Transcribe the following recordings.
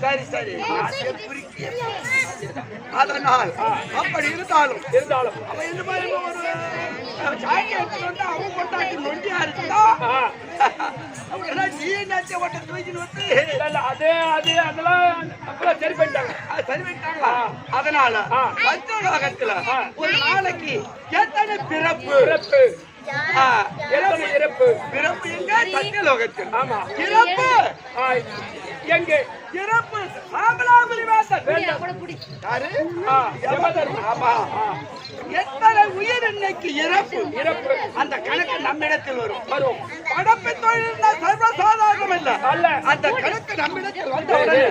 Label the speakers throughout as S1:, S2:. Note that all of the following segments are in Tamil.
S1: சரி சரி. அதனால் அப்படி இருந்தாலும் அவன் இந்த மாதிரி ஒரு சாக்கி எடுத்து வந்து அவன் கொண்டாட்டி நொண்டியா இருக்குதா அப்படின்னா நீ என்னாச்சு ஓட்ட தூக்கின்னு வந்து
S2: அதெல்லாம் சரி பண்ணிட்டாங்க.
S1: சரி பண்ணிட்டாங்களா? அதனால பஞ்சலோகத்துல ஒரு நாளைக்கு எத்தனை பிறப்பு
S2: இறப்பு
S1: எங்க? சத்தியலோகத்தில்.
S2: ஆமா.
S1: இறப்பு
S2: எங்கே?
S1: இறப்பு சாம்பலாபுரி வாசல். யாரு? ஆமா. எத்தனை உயிர் இன்னைக்கு இறப்பு அந்த கணக்கு நம்மிடத்தில் வரும். படப்பு தொழில் சர்வசாதாரணம் இல்ல. அந்த கணக்கு நம்மிடத்தில் வந்தவுடனே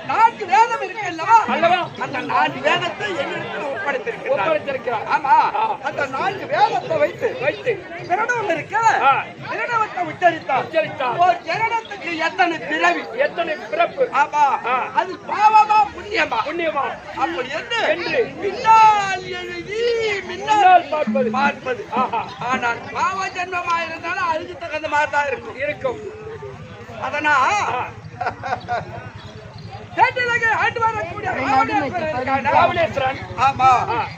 S1: நான்கு வேதம் இருக்கு அல்லவா? அந்த நான்கு வேதத்தை என்னிடத்தில் ஒப்படைத்திருக்கிறார். ஆமா. அந்த நான்கு வேதத்தை வைத்து பிரணவம் இருக்க பிரணவத்தை உச்சரித்தார். ஒரு ஜனனத்துக்கு எத்தனை பிறவி, எத்தனை பிறப்பு? ஆமா. அது பாவமா புண்ணியமா? அப்படி என்று பின்னால் எழுதி முன்னால் பார்ப்பது. ஆனால் பாவ ஜென்மமா இருந்தாலும் அதுக்கு தகுந்த மாதிரி தான் இருக்கும். அதனா ஆண்டு வரக்கூடிய ஆமா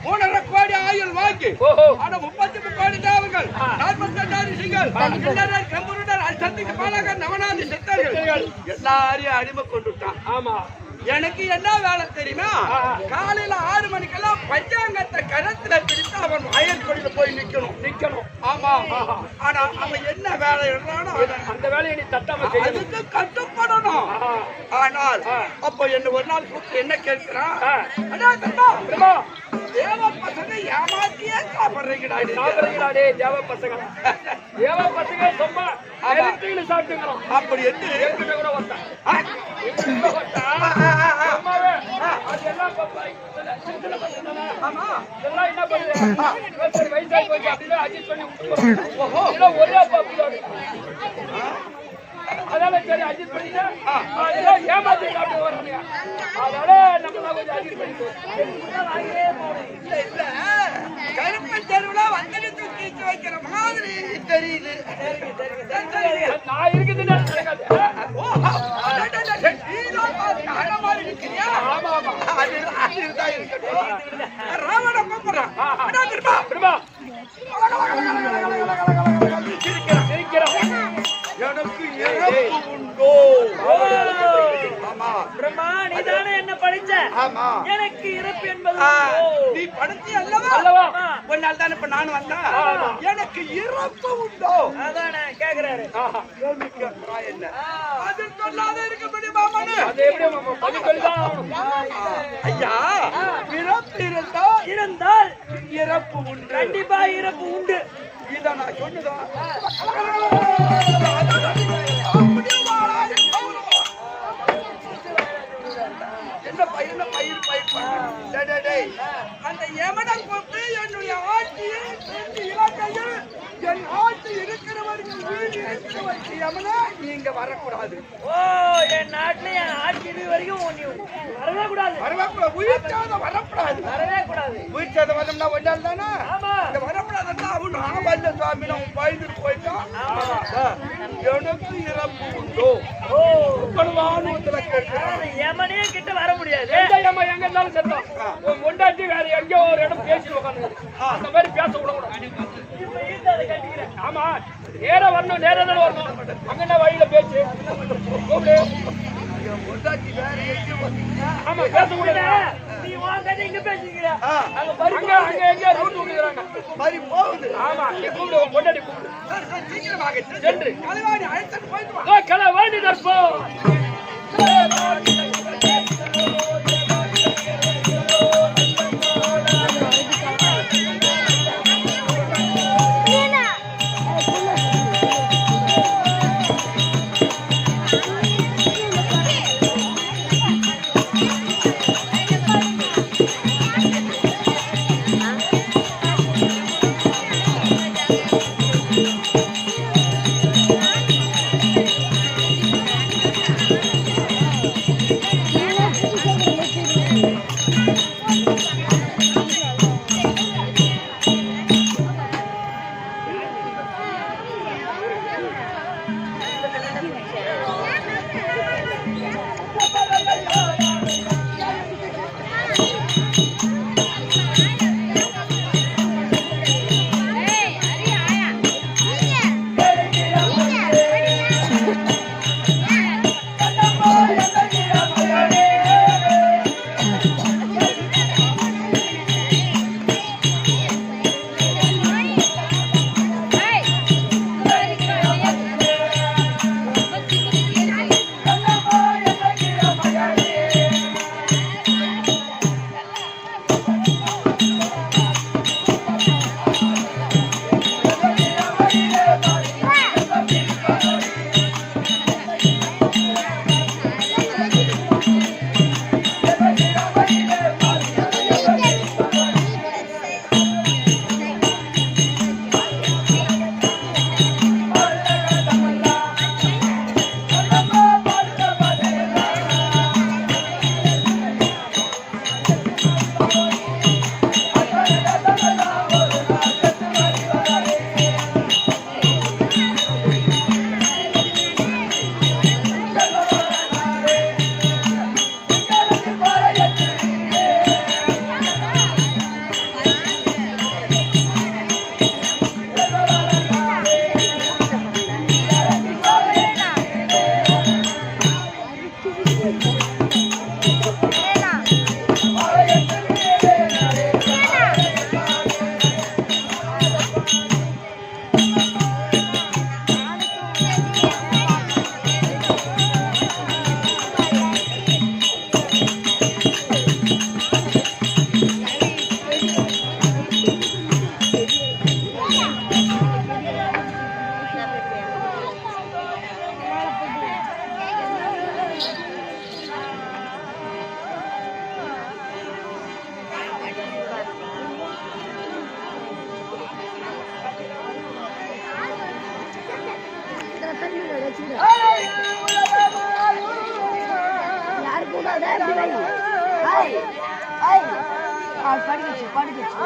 S1: 3.5 கோடி ஆயுள் வாங்கி 33 கோடி தேவர்கள் 42 ரிஷிகள் கம்புருடர் சத்திக்கு பாலகர் நவநாதி சித்தர்கள் எல்லாரையும் அடிமை கொண்டுட்டான். ஆமா. எனக்கு என்ன வேலை தெரியுமா? காலையில 6 மணிக்கெல்லாம் பஞ்சாங்கத்தை கரத்துல பிடித்து அவன் வயல் கொடியில போய் நிக்கணும். ஆமா. ஆனா அவன் என்ன வேலை இருந்தானோ அந்த வேலையை நீ தட்டாம அதுக்கு கட்டுப்படணும். ஆனால் அப்ப என்ன ஒரு நாள் கூப்பிட்டு என்ன கேட்கிறான்? தேவ பசங்க ஏமாத்தியே சாப்பிடுறீங்கடா. தேவ பசங்க சும்மா சாப்பிட்டுக்கிறோம். அப்படி என்று கூட வந்தான். அதனால சரி அட்ஜஸ்ட் பண்ணிட்டு ஏமாத்தி சாப்பிட்டு வர்றாங்க. அதனால நம்ம கொஞ்சம் அட்ஜஸ்ட் பண்ணிட்டு இல்ல கருப்பு தெருவுல வந்து தூக்கி வைக்கிற மாதிரி தெரியுது. நான் இருக்குதுன்னு ராவண கூப்பிடுறான். எனக்கு இறப்பு உண்டோ?
S3: பிரம்மா நீதானே என்ன படிச்ச? எனக்கு இறப்பு என்பது
S1: நீ படிச்சி அல்லவா? ஒன்னால தானே இப்ப நானும் வந்தேன். எனக்கு இறப்பு உண்டோ?
S3: அதானே கேக்குறாரு.
S1: என்ன அது சொல்லாத இருக்க முடியுமா? ஐயா பிறப்பு
S3: இருந்தால்
S1: இறப்பு உண்டு.
S3: கண்டிப்பா இறப்பு உண்டு.
S1: இத நான் சொன்னதான் என்ன பயிர் அந்த யமனன் கொண்டு என்னுடைய ஆட்சியை இலக்கையில் என் ஆட்சி இருக்கிறவர்கள் வீடு இருக்கிறவர்கள் யமனா நீங்க வரக்கூடாது.
S3: ஓ என் நாட்டுல என் ஆட்சி இது வரைக்கும் வரவே கூடாது.
S1: உயிர் சேதம் வரக்கூடாது. உயிர் சேதம் வரணும்னா ஒன்றால் தானே வரக்கூடாதுன்னா அவன் ஆபல்ல சுவாமி நம்ம பயந்துட்டு போயிட்டான். எனக்கு இறப்பு உண்டோ?
S3: யமனே கிட்ட வர முடியாது.
S2: எங்க இருந்தாலும் செத்தோம். கொண்டாட்டி வேற எங்கேயோ ஒரு இடம் பேசி உட்காந்து அந்த மாதிரி பேச விடக்கூடாது. ஆமா நேர வரணும், நேரம் தானே வரணும். அங்க வழியில பேச்சு ஆமா பேசக்கூடாது.
S3: நீ வாங்க இங்க பேசுறீங்க.
S2: அங்க எங்கேயா ரூட் விட்டுக்கிறாங்க
S1: மாதிரி போகுது.
S2: ஆமா நீ கூப்பிடு, கொண்டாடி கூப்பிடு.
S1: சீக்கிரமாக சென்று கலைவாணி அழைத்து போயிட்டு வா.
S2: கலைவாணி தர்ப்போம்.
S4: யாரு கூடாது படிக்கச்சு படிக்கச்சு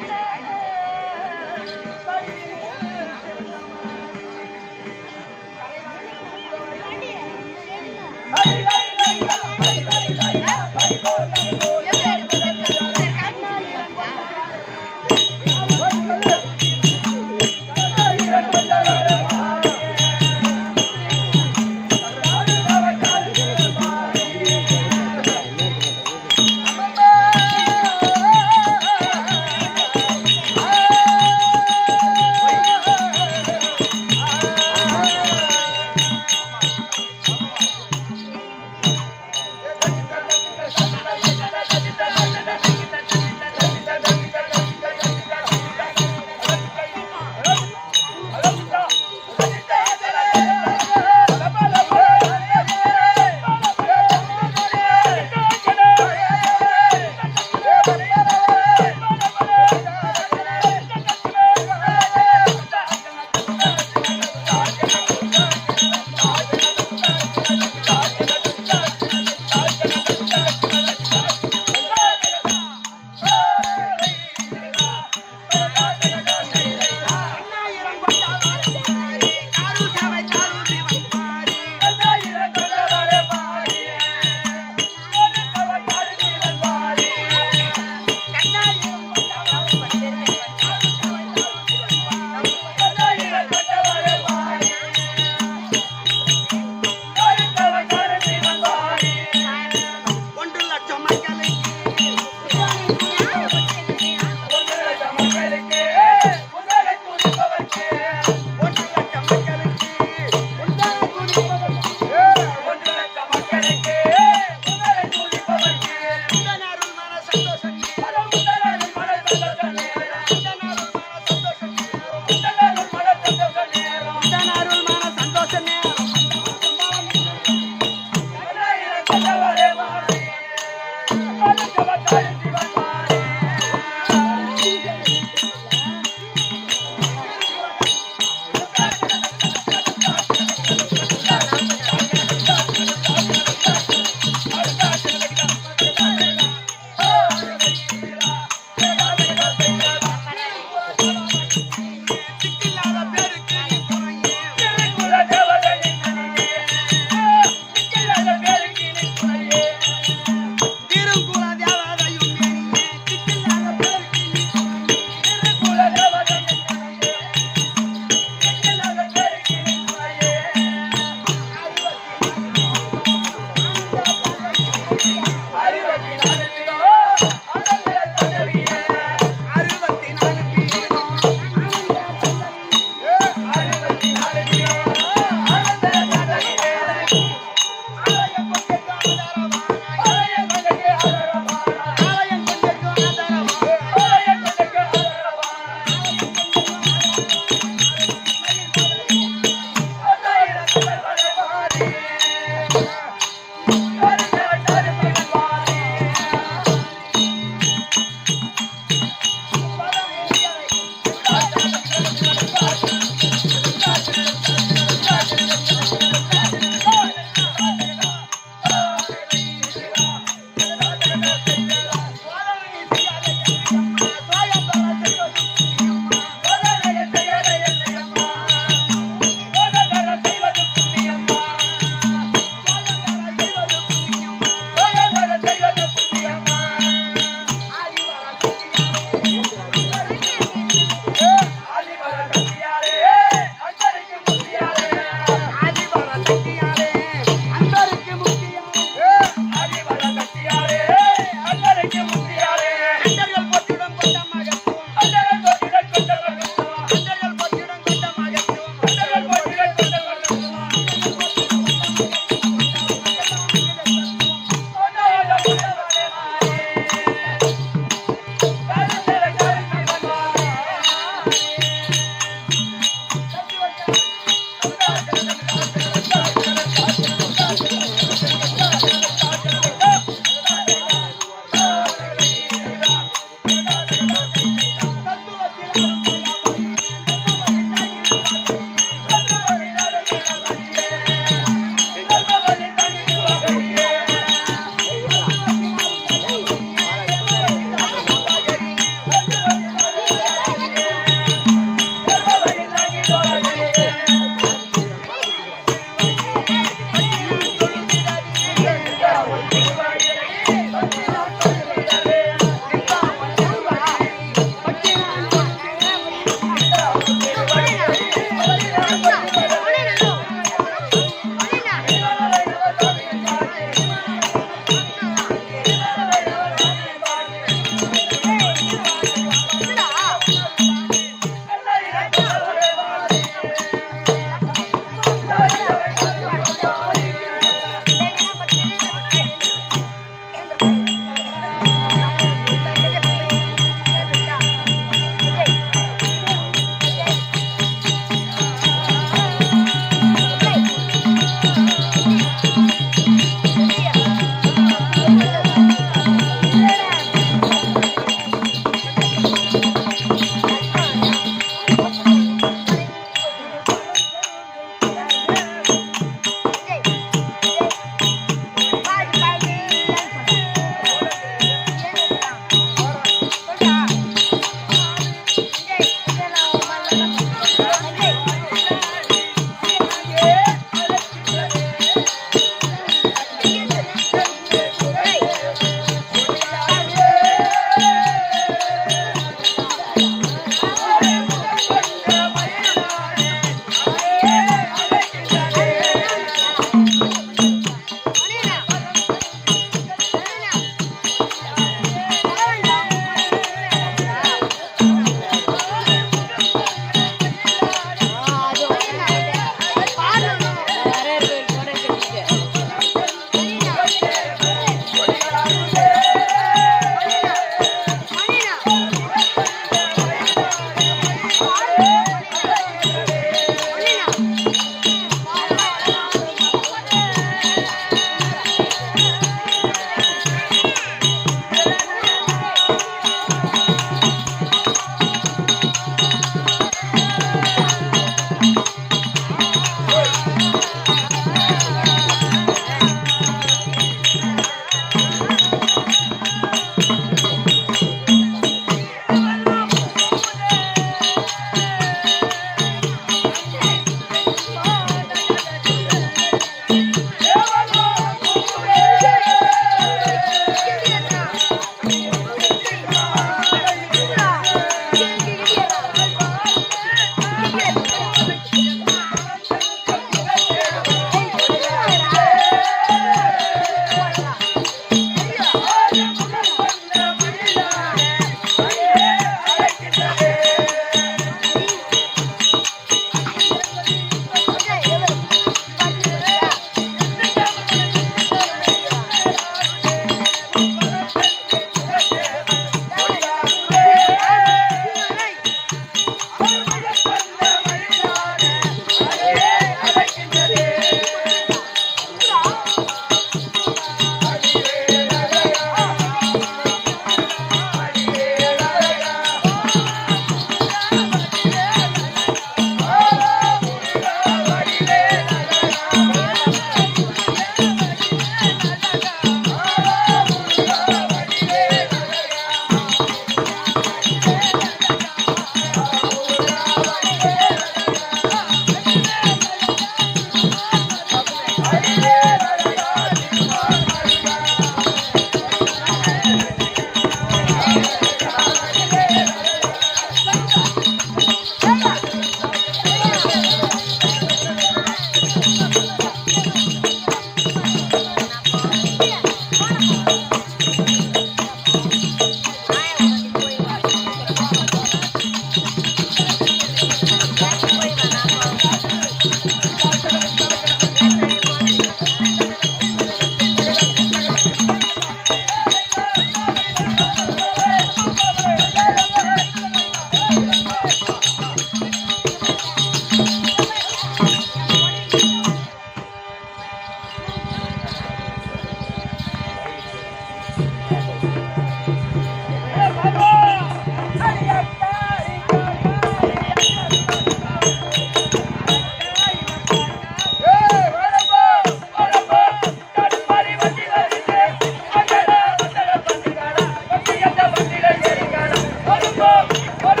S3: போட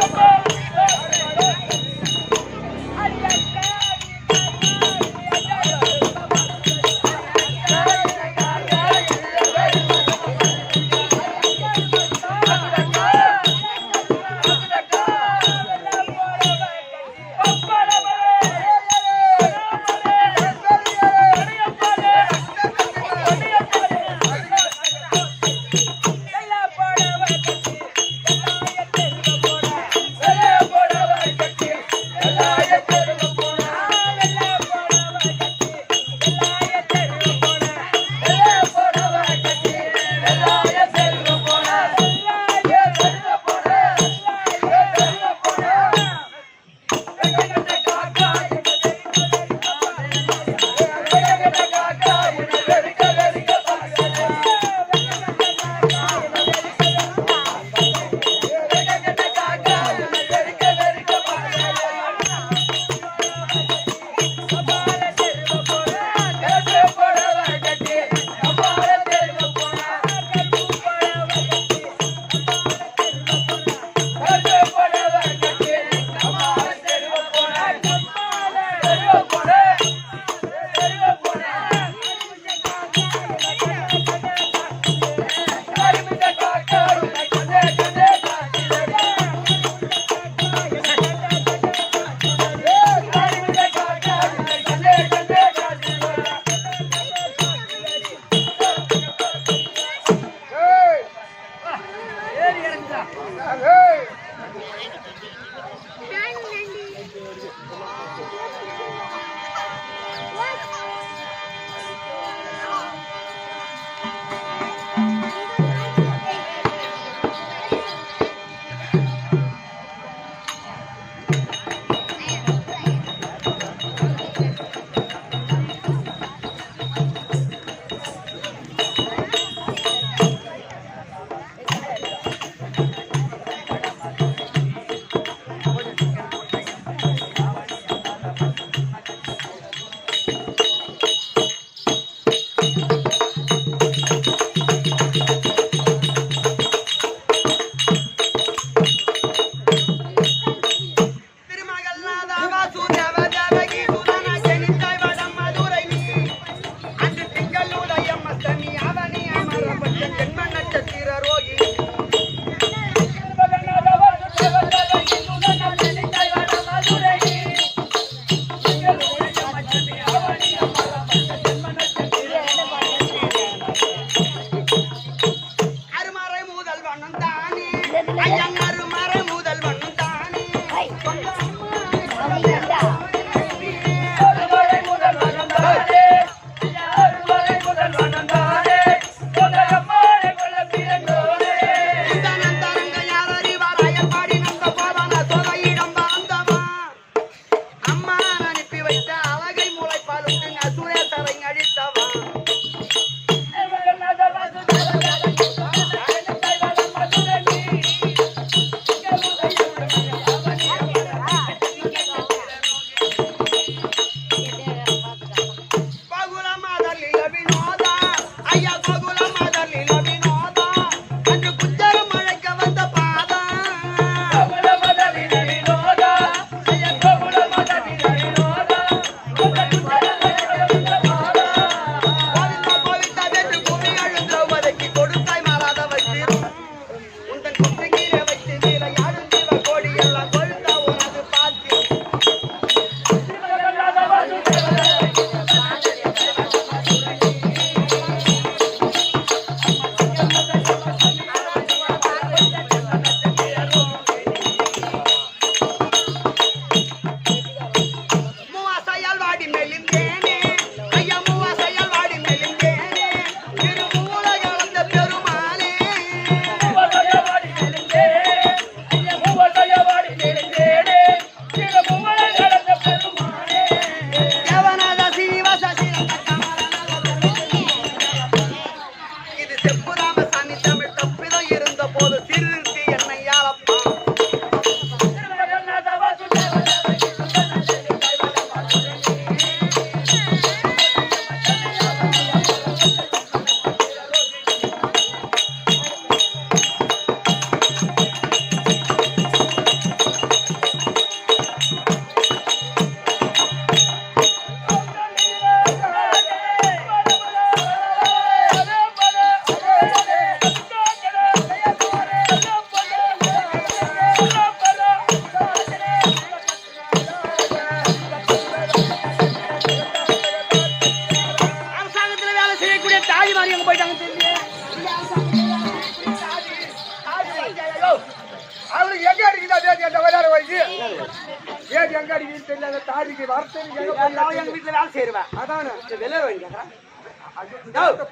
S1: அடிக்கணும்னு தெரியல அந்த தாடிக்கு வார்த்தை
S2: எங்க வீட்டுல வேலை செய்யறேன்.
S1: அதானே
S2: வெளியே வாங்கி கேட்கறேன்.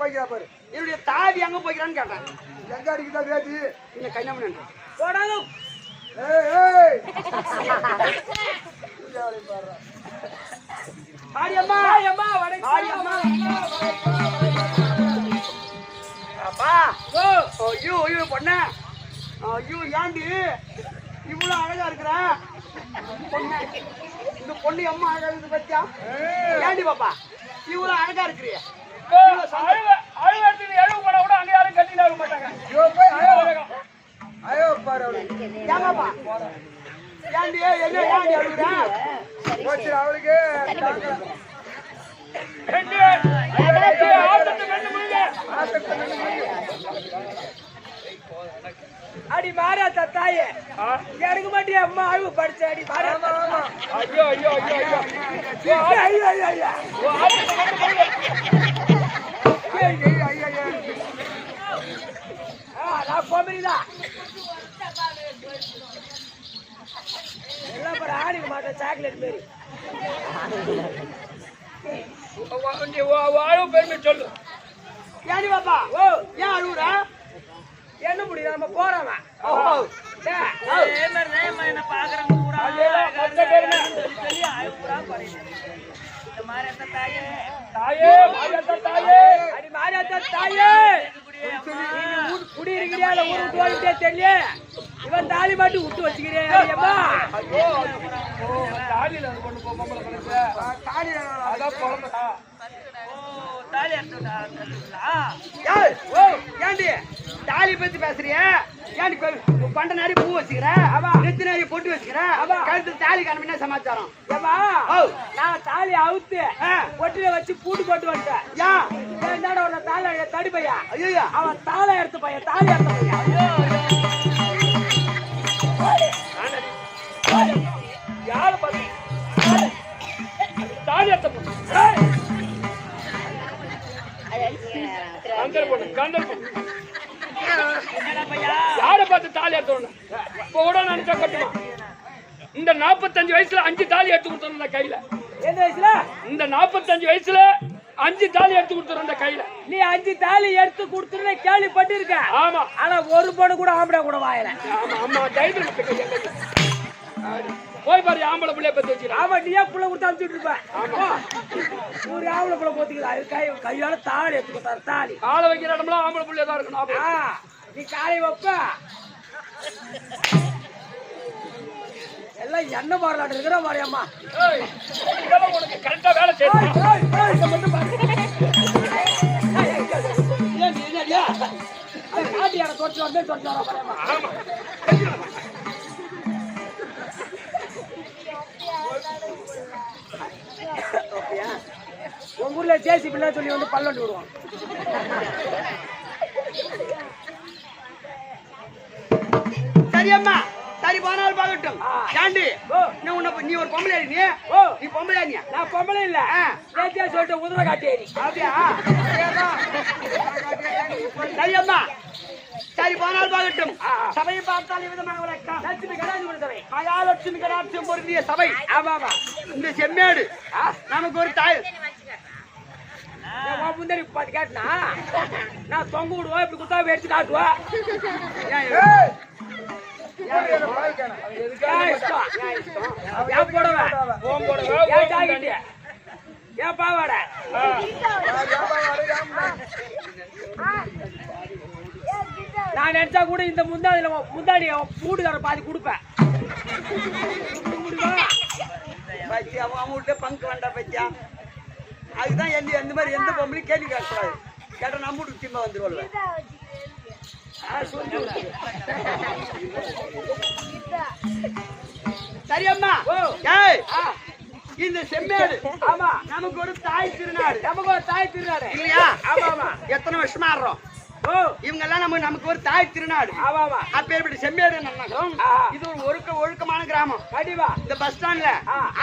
S1: போய்க்கிறா பாரு
S2: என்னுடைய தாடி எங்க போய்க்கிறான்னு கேட்டேன்.
S1: எங்க அடிக்குதா வேதி
S2: இல்ல கன்னியாகுமரி போடாங்க.
S1: ஏய் ஏய்
S2: மாரியம்மா அம்மா மாரியம்மா அப்பா ஓ ஐயோ ஐயோ பொண்ணு ஐயோ ஏண்டி இவ்வளவு அழகா இருக்கிற பொண்ணு? இந்த பொண்ணு அம்மா அழகா இருக்கு பத்தியா? ஏண்டி பாப்பா இவ்வளவு அழகா இருக்கிறிய?
S1: ஐயோ பாரு
S2: ஏமாப்பா ஏண்டி என்ன ஏண்டி அழுகுற?
S1: போச்சு அவளுக்கு
S3: அடி மாறா தாயே எனக்கு மாட்டியா அம்மா அழுவு படிச்ச அடி மாறா.
S2: ஐயோ ஐயோ ஐயோ ஐயோ
S3: ஐயோ ஐயோ ஐயோ நான் கோமரிதான் எல்லாம் பாரு ஆடிக்க மாட்டேன் சாக்லேட் மாரி.
S2: அழுவு பெருமை சொல்லு. ஏண்டி பாப்பா ஓ ஏன் அழுகுற?
S3: என்ன முடியும் நம்ம போறோம்.
S4: என்ன பாக்குறவங்க பூரா சொல்லி அழுகுறா குறையுது. இந்த மாதிரி அந்த தாயே
S2: தாயே மாரியத்தா தாயே
S3: அடி மாறியாத்தா தாயே குடி இருக்கிறியா இல்ல ஊரு விட்டு வாழ்க்கே தெரியல. இவன் தாலி மாட்டி விட்டு வச்சுக்கிறேன்.
S2: ஐயோ தாலியில கொண்டு போ பொம்பளை பிள்ளைங்க.
S1: தாடி
S2: அதான் பிறந்தா
S4: தாலி எடுத்துட்டா
S2: ஏய் ஓ ஏண்டி தாலி பத்தி பேசுறிய? ஏண்டி பண்ட நாடி பூ வச்சுக்கிற? நெத்தி நாடி பொட்டு வச்சுக்கிற? கழுத்து தாலி காரணம் என்ன சமாச்சாரம்?
S3: ஏமா நான் தாலி அவுத்து பொட்டில வச்சு பூட்டு போட்டு வந்துட்டேன். என்னடா ஒரு தாலி தடி பையா
S2: ஐயோ
S3: அவன் தாலை எடுத்து பையன் தாலி எடுத்த பையன்
S2: யாரு பாத்து தாலி எடுத்த பொண்ணு கந்தர் பொண்ணு கந்தர் பொண்ணு யாரை பார்த்து தாலி எடுத்தோன்னு இப்ப கூட நினைச்சா கட்டுமா? இந்த 45 வயசுல 5 தாலி எடுத்து கொடுத்துருந்த கையில.
S3: எந்த வயசுல?
S2: இந்த 45 வயசுல 5 தாலி எடுத்து கொடுத்துருந்த கையில.
S3: நீ 5 தாலி எடுத்து கொடுத்துருன்னு கேள்விப்பட்டிருக்க.
S2: ஆமா
S3: ஆனா ஒரு பொண்ணு கூட ஆம்பளை கூட வாயல.
S2: ஆமா ஆமா தைரியம் போய் பாரு ஆம்பளை பிள்ளைய பத்தி வச்சுக்கிறேன்.
S3: ஆமா நீ புள்ள கொடுத்து அனுப்பிச்சுட்டு இருப்ப. ஒரு ஆம்பளை புள்ள போத்துக்கிறா கையால தாலி எடுத்து கொடுத்தாரு. தாலி
S2: காலை வைக்கிற இடம்லாம் ஆம்பளை பிள்ளைய தான் இருக்கணும்.
S3: நீ காலை வைப்ப எல்லாம் என்ன மாறலாட்டு இருக்கிற மாரியம்மா.
S2: உனக்கு கரெக்டா வேலை செய்யணும்.
S3: உங்க ஊர்ல ஜேசி பிள்ளை சொல்லி வந்து பல்லண்டு விடுவான்.
S2: சரியம்மா சரி போனாலும் பாக்கட்டும். ஏண்டி நீ ஒரு பொம்பளை நீ பொம்பளை நீ?
S3: நான் பொம்பளை இல்ல ஜேசியா சொல்லிட்டு உதவ காட்டேரி.
S2: அப்படியா? சரியம்மா சரி போனால் பாக்கட்டும். சபையை பார்த்தால் விதமாக வழக்கம்.
S3: லட்சுமி கடாட்சி சபை
S2: மகாலட்சுமி கடாட்சியம் பொருந்திய சபை.
S3: ஆமாமா
S2: இந்த செம்மேடு நமக்கு ஒரு தாய்
S3: முந்தரி பாத்து கேட்டனா நான் தொங்க விடுவா இப்படி குத்தா எடுத்து காட்டுவா. ஏன் பாவாட நான் நினைச்சா கூட இந்த முந்தாடி மூடுகார பாதி கொடுப்பேன்.
S2: அவன் வீட்டுல பங்கு வேண்டாம் பத்தியா? அதுதான் எந்த மாதிரி எந்த பொம்பளையும் கேள்வி கேட்கக்கூடாது. கேட்ட நம்ம வீட்டுக்கு திரும்ப வந்துருவாள். சரியம்மா ஏய் இந்த செம்மேடு
S3: ஆமா
S2: நமக்கு ஒரு தாய் திருநாடு.
S3: நமக்கு ஒரு தாய் திருநாடு
S2: இல்லையா?
S3: ஆமா ஆமா
S2: எத்தனை வருஷமா ஆடுறோம். இவங்க எல்லாம் நமக்கு ஒரு தாய் திருநாடு.
S3: ஆமா ஆமா
S2: அப்பேற்பட்ட செம்மேடு நகரம் இது ஒரு ஒழுக்கமான கிராமம்.
S3: கண்டிப்பா
S2: இந்த பஸ் ஸ்டாண்ட்ல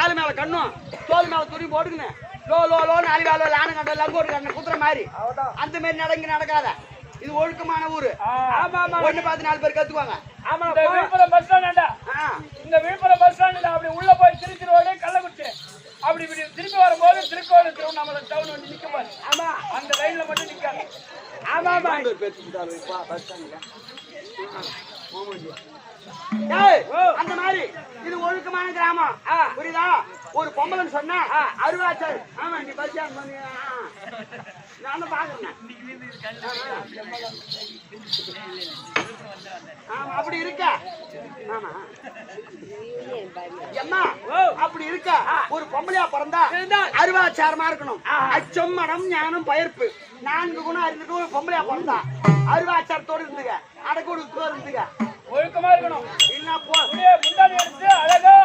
S2: ஆளு மேல கண்ணும் தோல் மேல துணி போட்டுக்கணும் லோ லோ லோ நாலு வேலை லானு கண்ட லங்கோடு கண்ட குத்துற மாதிரி அந்த மாதிரி நடக்காத. இது ஒழுக்கமான ஊரு. ஒண்ணு பார்த்து 4 பேர் கத்துக்குவாங்க.
S3: இந்த விழுப்புரம் பஸ் ஸ்டாண்ட் அப்படி உள்ள போய் திருச்சி ரோடு
S2: திருச்செந்தூர் பேச்சு விட்டாரு பஸ் ஸ்டாண்ட்ல. டேய், அந்த மாதிரி இது ஒழுக்கமான கிராமம். புரியுதா? ஒரு பொம்பளைன்னு சொன்னா அருவாச்சல். ஆமா, நீ பஸ் ஸ்டாண்ட் பண்ணி நான் பாக்குறேன். ஆமா, அப்படி இருக்க. ஆமா எம்மா, அப்படி இருக்க. ஒரு பொம்பளையா பிறந்தா அருவாச்சாரமா இருக்கணும். அச்சம், மனம், ஞானம், பயிர்ப்பு 4 குணம் அறிந்துட்டு ஒரு பொம்பளையா பிறந்தா அருவாச்சாரத்தோடு இருந்துங்க, அடக்கொடுக்கோடு இருந்துங்க,
S3: ஒழுக்கமா இருக்கணும்.
S2: இல்ல போ
S3: முந்தாடி எடுத்து அழகா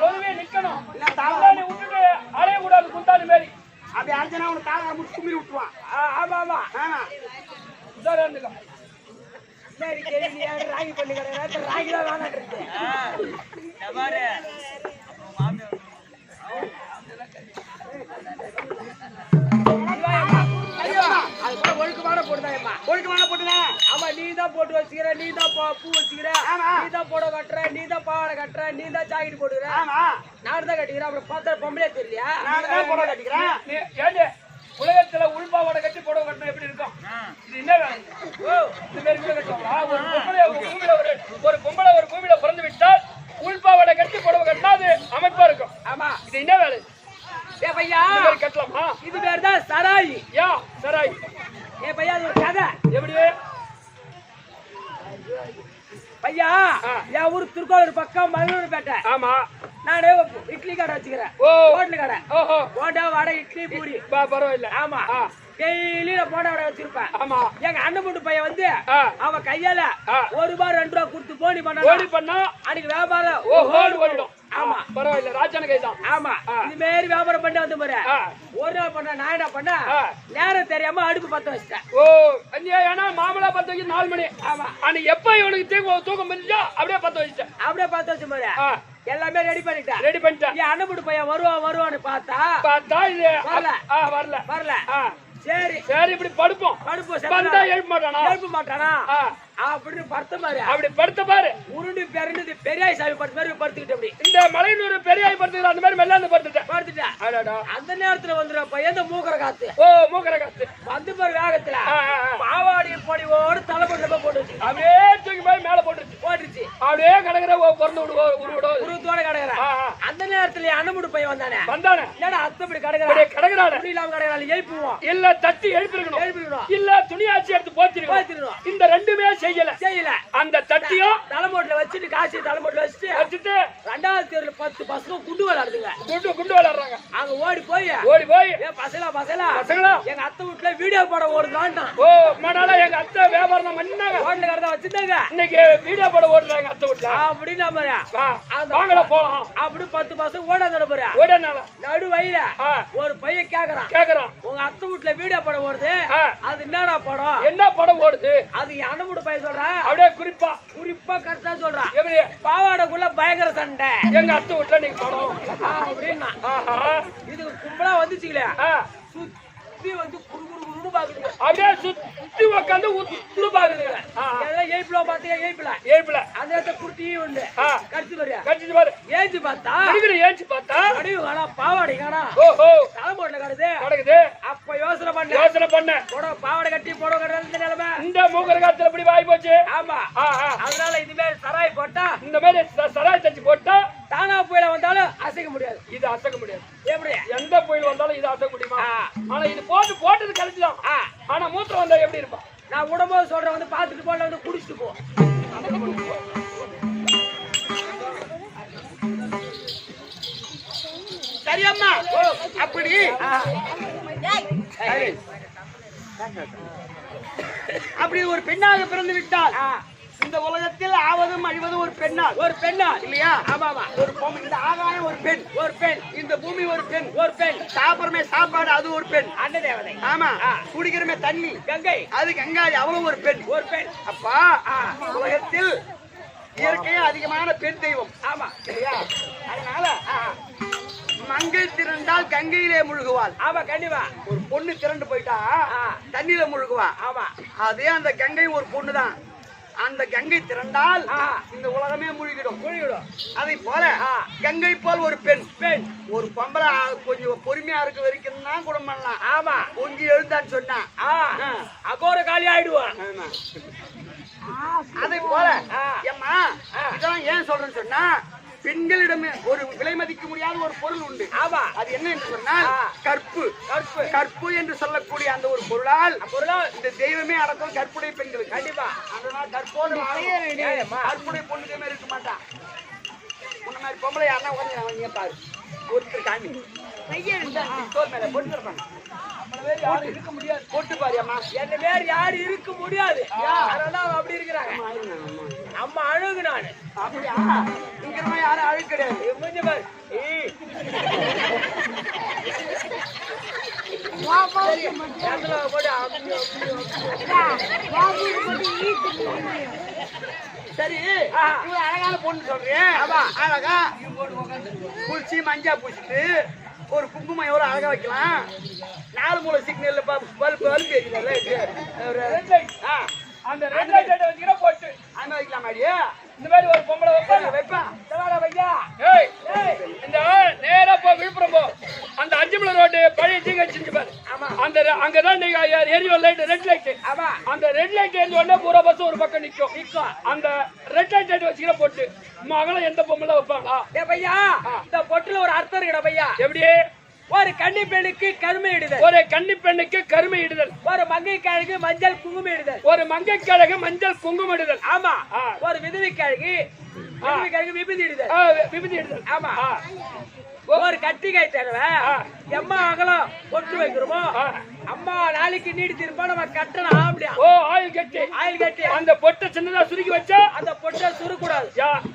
S3: பொதுவே நிக்கணும். முந்தாடி விட்டுட்டு அலைய கூடாது முந்தாடி மாதிரி.
S2: அப்படி அர்ஜனா உனக்கு தாங்க முடிச்சு கும்பிட்டு விட்டுருவான்.
S3: ஆமா ஆமா
S2: ஆமா,
S3: உதாரணம் இருந்துக்கோ. சரி சரி, நீ ராகி பண்ணி கடை ராகி தான் வேணாட்டு இருக்கு.
S4: பாரு
S3: ஒழுக்கமான போட்டுதான்.
S2: ஒழுக்கமான போட்டுதான்.
S3: ஆமா, நீ தான் போட்டு வச்சுக்கிற, நீ தான் பூ வச்சுக்கிற, நீ தான் போட கட்டுற, நீ தான் பாவாடை கட்டுற, நீ தான் ஜாக்கெட் போட்டுக்கிற.
S2: ஆமா,
S3: நான் தான் கட்டிக்கிறேன். அப்புறம் பார்த்தா பொம்பளையா தெரியலையா?
S2: நான் தான் போட கட்டிக்கிறேன்.
S3: ஏண்டு உலகத்துல உள்பாவாடை கட்டி புடவை கட்டணும் எப்படி இருக்கும்? இது என்ன வேலை? இந்த மாதிரி கூட கட்டுவாங்களா? ஒரு பொம்பளை ஒரு பூமியில பிறந்து விட்டால் உள்பாவாடை கட்டி புடவை கட்டினா அது அமைப்பா இருக்கும். ஆமா, இது என்ன வேலை? ஏ பையா, கட்டலாமா? இது பேர் தான் சராய். யா சராய். ஏ பையா, அது ஒரு கதை. எப்படி பையா? என் ஊர் திருக்கோளூர் பக்கம் மங்களூர்பேட்டை. ஆமா, நானே இட்லி கடை வச்சுக்கிறேன். ஹோட்டல் கடை. ஓஹோ, போண்டா வடை இட்லி பூரி. பரவாயில்ல. ஆமா, டெய்லி நான் போண்டா வடை வச்சிருப்பேன். ஆமா, எங்க அண்ணன் பொண்ணு பையன் வந்து அவன் கையால ₹1 ₹2 கொடுத்து போனி பண்ணா அன்னைக்கு வியாபாரம் ஓடிடும். ஆமா, பரவாயில்ல. ராஜான கைதான். ஆமா, இது மாதிரி வியாபாரம் பண்ணி வந்து பாரு. ஒரு நாள் பண்ண நான் என்ன பண்ண, நேரம் தெரியாம அடுப்பு பத்த வச்சிட்டேன். ஓ, ஏன்னா மாமலா பத்த வைக்க 4 மணி. ஆமா, அன்னைக்கு எப்ப இவனுக்கு தூக்கம் வந்துச்சோ அப்படியே பத்த வச்சிட்டேன். அப்படியே பத்த வச்ச மாதிரி எல்லாமே ரெடி பண்ணிட்டேன். என் அண்ணன் பையன் வருவான்னு பார்த்தா இது வரல. சரி இப்படி படுப்போம். எழுப்ப மாட்டானா அப்படின்னு படுத்த மாதிரி. அப்படி படுத்த பாரு, உருண்டு பிறந்து பெரியாய் சாமி படுத்த மாதிரி படுத்துக்கிட்டு. அப்படி இந்த மலையனூர் பெரியாய் படுத்துக்கிற அந்த மாதிரி மெல்ல படுத்துட்டேன். அந்த நேரத்துல வந்துடும் பையன் மூக்கர காத்து. ஓ, மூக்கர காத்து வந்து பாரு. வேகத்துல பாவாடி பொடிவோடு தலைப்பட்டு போட்டுச்சு. அப்படியே தூக்கி போய் மேல போட்டுருச்சு. அப்படியே கிடக்குற உருவத்தோட கிடக்குற. அந்த நேரத்துல அண்ணமுடு பையன் வந்தானே. ஏன்னா அத்தப்படி கிடக்குறான் இல்லாம கிடக்குறாள். எழுப்புவோம் இல்ல தட்டி எழுப்பிருக்கணும். இல்ல துணியாச்சி எடுத்து போத்திருக்கணும். இந்த ரெண்டுமே செய்யல. அந்த தட்டியும் தலைமோட்டில வச்சுட்டு காசு தலைமோட்டில வச்சுட்டு 2வது தெருல 10 பசங்க குண்டு விளையாடுறாங்க. அங்க ஓடி போய் பசங்களா எங்க அத்தை வீட்டுல வீடியோ படம் ஓடுறான். ஓ, மடால எங்க அத்தை வியாபாரம் பண்ணாங்க. ஹோட்டல் கடை வச்சிருந்தாங்க. இன்னைக்கு வீடியோ படம் ஓடுறாங்க அத்தை வீட்டுல. அப்படின்னு வாங்கல போலாம். அப்படி 10 பசங்க ஓடாத போற நடு வயல ஒரு பையன் கேக்குறான், உங்க அத்தை வீட்டுல வீடியோ படம் ஓடுது, அது என்னடா படம்? என்ன படம் ஓடுது? அது அண்ணமுடு பையன் சொல்றான். அப்படியே குறிப்பா கரெக்டா சொல்றான். பாவாடைக்குள்ள பயங்கர சண்டை எங்க அத்தை வீட்டுல நீங்க படம் அப்படின்னா. இது கும்பலா வந்துச்சுங்களே, சுத்தி வந்து குறுகுறு பாக்குதுங்க. அப்படியே சுத்தி உட்காந்து உத்து பாக்குதுங்க. ஏய்ப்ல அந்த இடத்த குருட்டி உண்டு. கடிச்சு பாரு. ஏஞ்சி பார்த்தா பாவாடை காணா. ஓஹோ, தலைமோட்ல கிடக்குது. அப்ப யோசனை பண்ண பாவாடை கட்டி போட கட்டுறது நிலைமை. இந்த மூக்கர காத்துல இப்படி வாய் போச்சு. ஆமா, அதனால இது மாதிரி சராய் போட்டா, இந்த மாதிரி சராய் தச்சு போட்டா தானா புயல வந்தாலும் அசைக்க முடியாது. இது அசைக்க முடியாது. எப்படி எந்த புயல் வந்தாலும் இது அசைக்க முடியுமா? ஆனா இது போட்டது கழிச்சுதான். ஆனா மூத்திரம் வந்தா எப்படி இருப்பான்? நான் உடம்போது சொல்றேன், வந்து பாத்துட்டு போல வந்து குடிச்சிட்டு போ.
S2: சரியம்மா, அப்படி அப்படி ஒரு பெண்ணாக பிறந்து விட்டால் இந்த உலகத்தில் ஆவதும் அழிவதும் ஒரு பெண்ணால் இல்லையா? ஆமா, ஒரு இந்த ஆகாயம் ஒரு பெண், இந்த பூமி ஒரு பெண், சாப்பிடுறமே சாப்பாடு அது ஒரு பெண், அன்ன தேவதை. ஆமா, குடிக்கிறமே தண்ணி கங்கை, அது கங்காதி, அவளும் ஒரு பெண். அப்பா, உலகத்தில் இயற்கையே அதிகமான பெண் தெய்வம். ஆமா, இல்லையா? அதனால மங்கை திரண்டால் கங்கையிலே முழுகுவாள். ஆமா, கண்டிப்பா. ஒரு பொண்ணு திரண்டு போயிட்டா தண்ணியில முழுகுவா. ஆமா, அதே அந்த கங்கை ஒரு பொண்ணுதான். அந்த கங்கை திரண்டால் இந்த உலகமே மூழ்கிடும். அதை போல கங்கை போல் ஒரு பெண் ஒரு பொம்பளை கொஞ்சம் பொறுமையா இருக்க வரைக்கும் தான் குடும்பம் பண்ணலாம்.
S3: ஆமா
S2: பொங்கி எழுந்தான்னு சொன்னா
S3: அகோர காலி ஆயிடுவான்.
S2: அதை போல ஏம்மா இதெல்லாம் ஏன் சொல்றேன்னு சொன்னா பெண்களிடம் ஒரு விலை மதிக்க முடியாத ஒரு பொருள் உண்டு.
S3: ஆமா
S2: அது என்ன என்று சொன்னால் கற்பு. கற்பு என்று சொல்லக்கூடிய அந்த ஒரு பொருளால் இந்த தெய்வமே அடக்கம் கற்புடைய பெண்கள். கண்டிப்பா அதனால கற்போடு கற்புடைய பொண்ணுக்குமே இருக்க மாட்டான். உன்ன மாதிரி பொம்பளை யாருன்னா உடனே பாரு ஒருத்தர் காமி மேல போட்டு இருப்பாங்க. யாரும் இருக்க முடியாது. போட்டு பாரு அம்மா
S3: என்ன வேறு யாரும் இருக்க முடியாது. அதனால அப்படி இருக்கிறாங்க. அம்மா அழுகு நானு.
S2: அப்படியா இங்க யாரும் அழுகு கிடையாது.
S3: முடிஞ்ச பாரு
S2: சரி அழகான பொண்ணு சொல்றேன். அழகா குளிச்சு மஞ்சா பூச்சிட்டு ஒரு குங்குமம் எவ்வளவு அழகா வைக்கலாம். 4 மூலை சிக்னல் பல்பு
S3: அந்த ரெட் லைட் வச்சுக்கிற போட்டு
S2: அங்க வைக்கலாம் மாடியே.
S3: இந்த மாதிரி ஒரு பொம்பளை வைப்பேன். இந்த நேரா போ விழுப்புரம் போ. அந்த 5 மணி ரோடு பழைய ஜிஹெச் பாரு. அந்த அங்கதான் எரியும் லைட் ரெட் லைட். அந்த ரெட் லைட் எரிஞ்ச உடனே பூரா பஸ் ஒரு பக்கம் நிக்கும். அந்த ரெட் லைட் வச்சுக்கிற போட்டு மகளும் எந்த பொம்பளை வைப்பாங்களா? பையா இந்த பொட்டுல ஒரு அர்த்தம் இருக்குடா பையா. எப்படி? ஒரு கன்னி பெண்ணுக்கு கருமை இடுதல். ஒரு கன்னி பெண்ணுக்கு கருமை இடுதல். ஒரு மங்கை கிழகு மஞ்சள் குங்குமம் இடுதல். ஒரு மங்கை கிழகு மஞ்சள் குங்குமம் இடுதல். ஆமா. ஒரு விதவை கிழகு விபதி இடுதல். விபதி இடுதல். ஆமா. ஒரு கட்டிகை தேவை எம்மா அகலம் பொட்டு வைக்கிறோமோ அம்மா நாளைக்கு நீடித்திருப்பா நம்ம கட்டணும். அப்படியா? ஓ ஆயில் கட்டி அந்த பொட்டை சின்னதா சுருக்கி வச்சா அந்த பொட்டை சுருக்கூடாது.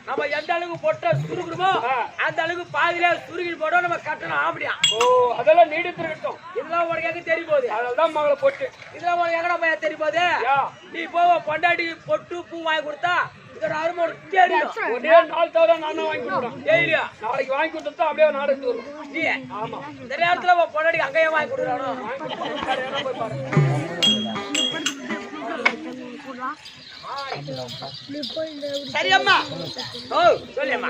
S3: நம்ம எந்த அளவுக்கு பொட்டை சுருக்கணுமோ அந்த அளவுக்கு பாதியில சுருக்கி போட்டோம் நம்ம கட்டணும். அப்படியா? ஓ அதெல்லாம் நீடித்திருக்கட்டும். இதெல்லாம் உனக்கு எங்க தெரிய போகுது? அதெல்லாம் மகளை பொட்டு இதெல்லாம் உனக்கு எங்கடா பையன் தெரிய போகுது? நீ போவ பொண்டாட்டி பொட்டு பூ வாங்கி கொடுத்தா இதோட அருமை தெரியும். ஒரே 4,000 நான் வாங்கி கொடுக்குறேன். டெய்லியா நாளைக்கு வாங்கி கொடுத்தா அப்படியே நாளைக்கு வரும். நீ ஆமா இந்த நேரத்துல பொண்டாட்டி அங்கேயே வாங்கி கொடுக்குறானோ போய் பாரு.
S2: சரியம்மா ஓ சொல்லியம்மா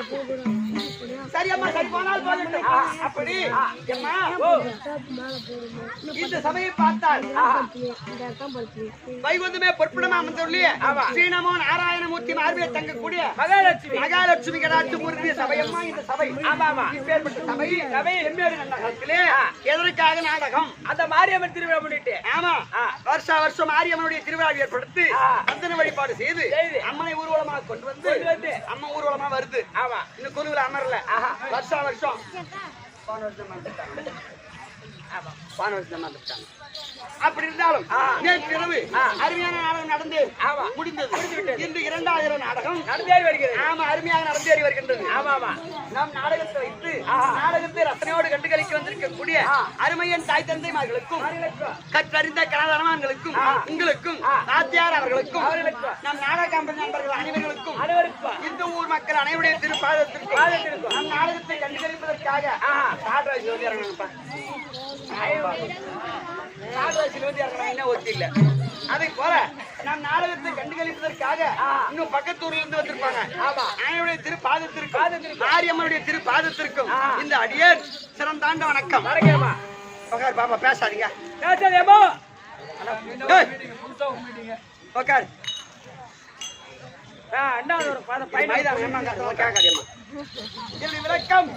S2: சரியம்மா சரி போனால் போகட்டும். அப்படி அம்மா ஓ இந்த சபையை பார்த்தால் வைகுந்தமே பொற்புடமா அமர்ந்துள்ளே ஸ்ரீநமோ நாராயணமூர்த்தி மார்பிலே தங்கக்கூடிய மகாலட்சுமி கடாட்சி மூர்த்தி சபையம்மா இந்த சபை. இப்பேற்பட்ட சபை எம்மேடு நகரத்திலே எதற்காக நாடகம் அந்த மாரியம்மன் திருவிழா முன்னிட்டு ஆமா வருஷம் மாரியம்மனுடைய திருவிழா ஏற்படுத்தி வந்தன வழிபாடு செய்து அம்மனை ஊர்வலமாக கொண்டு வந்து அம்மா ஊர்வலமா வருது. ஆமா இந்த குருவில அமரல வருஷம் அப்படி இருந்தாலும் நேற்று அருமையான நாடகம் நடந்து முடிந்தது. இன்று 2வது நாடகம் நடந்தேறி வருகிறது. ஆமா அருமையாக நடந்தேறி வருகின்றது. நம் நாடகத்தை வைத்து நாடகத்தை ரத்தனையோடு கண்டுகளிக்க வந்திருக்கக்கூடிய அருமையன் தாய் தந்தைமார்களுக்கும் கற்றறிந்த கலாதாரமான்களுக்கும் உங்களுக்கும் நாத்தியார் அவர்களுக்கும் நம் நாடக கம்பெனி நண்பர்கள் அனைவர்களுக்கும் இந்த ஊர் மக்கள் அனைவருடைய திருப்பாதத்திற்கும் நம் நாடகத்தை கண்டுகளிப்பதற்காக அதை போல நம் நாடகத்தை கண்டுகளிப்பதற்காக இன்னும் பக்கத்தூர்ல இருந்து வந்திருப்பாங்க. அனைவருடைய திருப்பாதத்திற்கும் மாரியம்மனுடைய திருப்பாதத்திற்கும் இந்த அடியேன் சிறந்தாண்ட வணக்கம். பாப்பா பேசாதீங்க விளக்கம்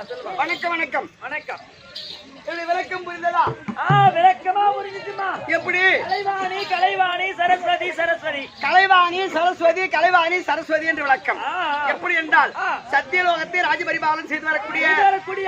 S3: சொல்லுமா.
S2: வணக்கம் வணக்கம்
S3: வணக்கம்.
S2: என்னுடைய விளக்கம் புரிந்ததா?
S3: விளக்கமா புரிஞ்சுச்சுமா.
S2: எப்படி?
S3: கலைவாணி கலைவாணி சரஸ்வதி சரஸ்வதி
S2: கலைவாணி சரஸ்வதி கலைவாணி சரஸ்வதி என்று விளக்கம்.
S3: ஆ, ஆ.
S2: எப்படி என்றால் சத்தியலோகத்தை ராஜபரிபாலனம் செய்து வரக்கூடிய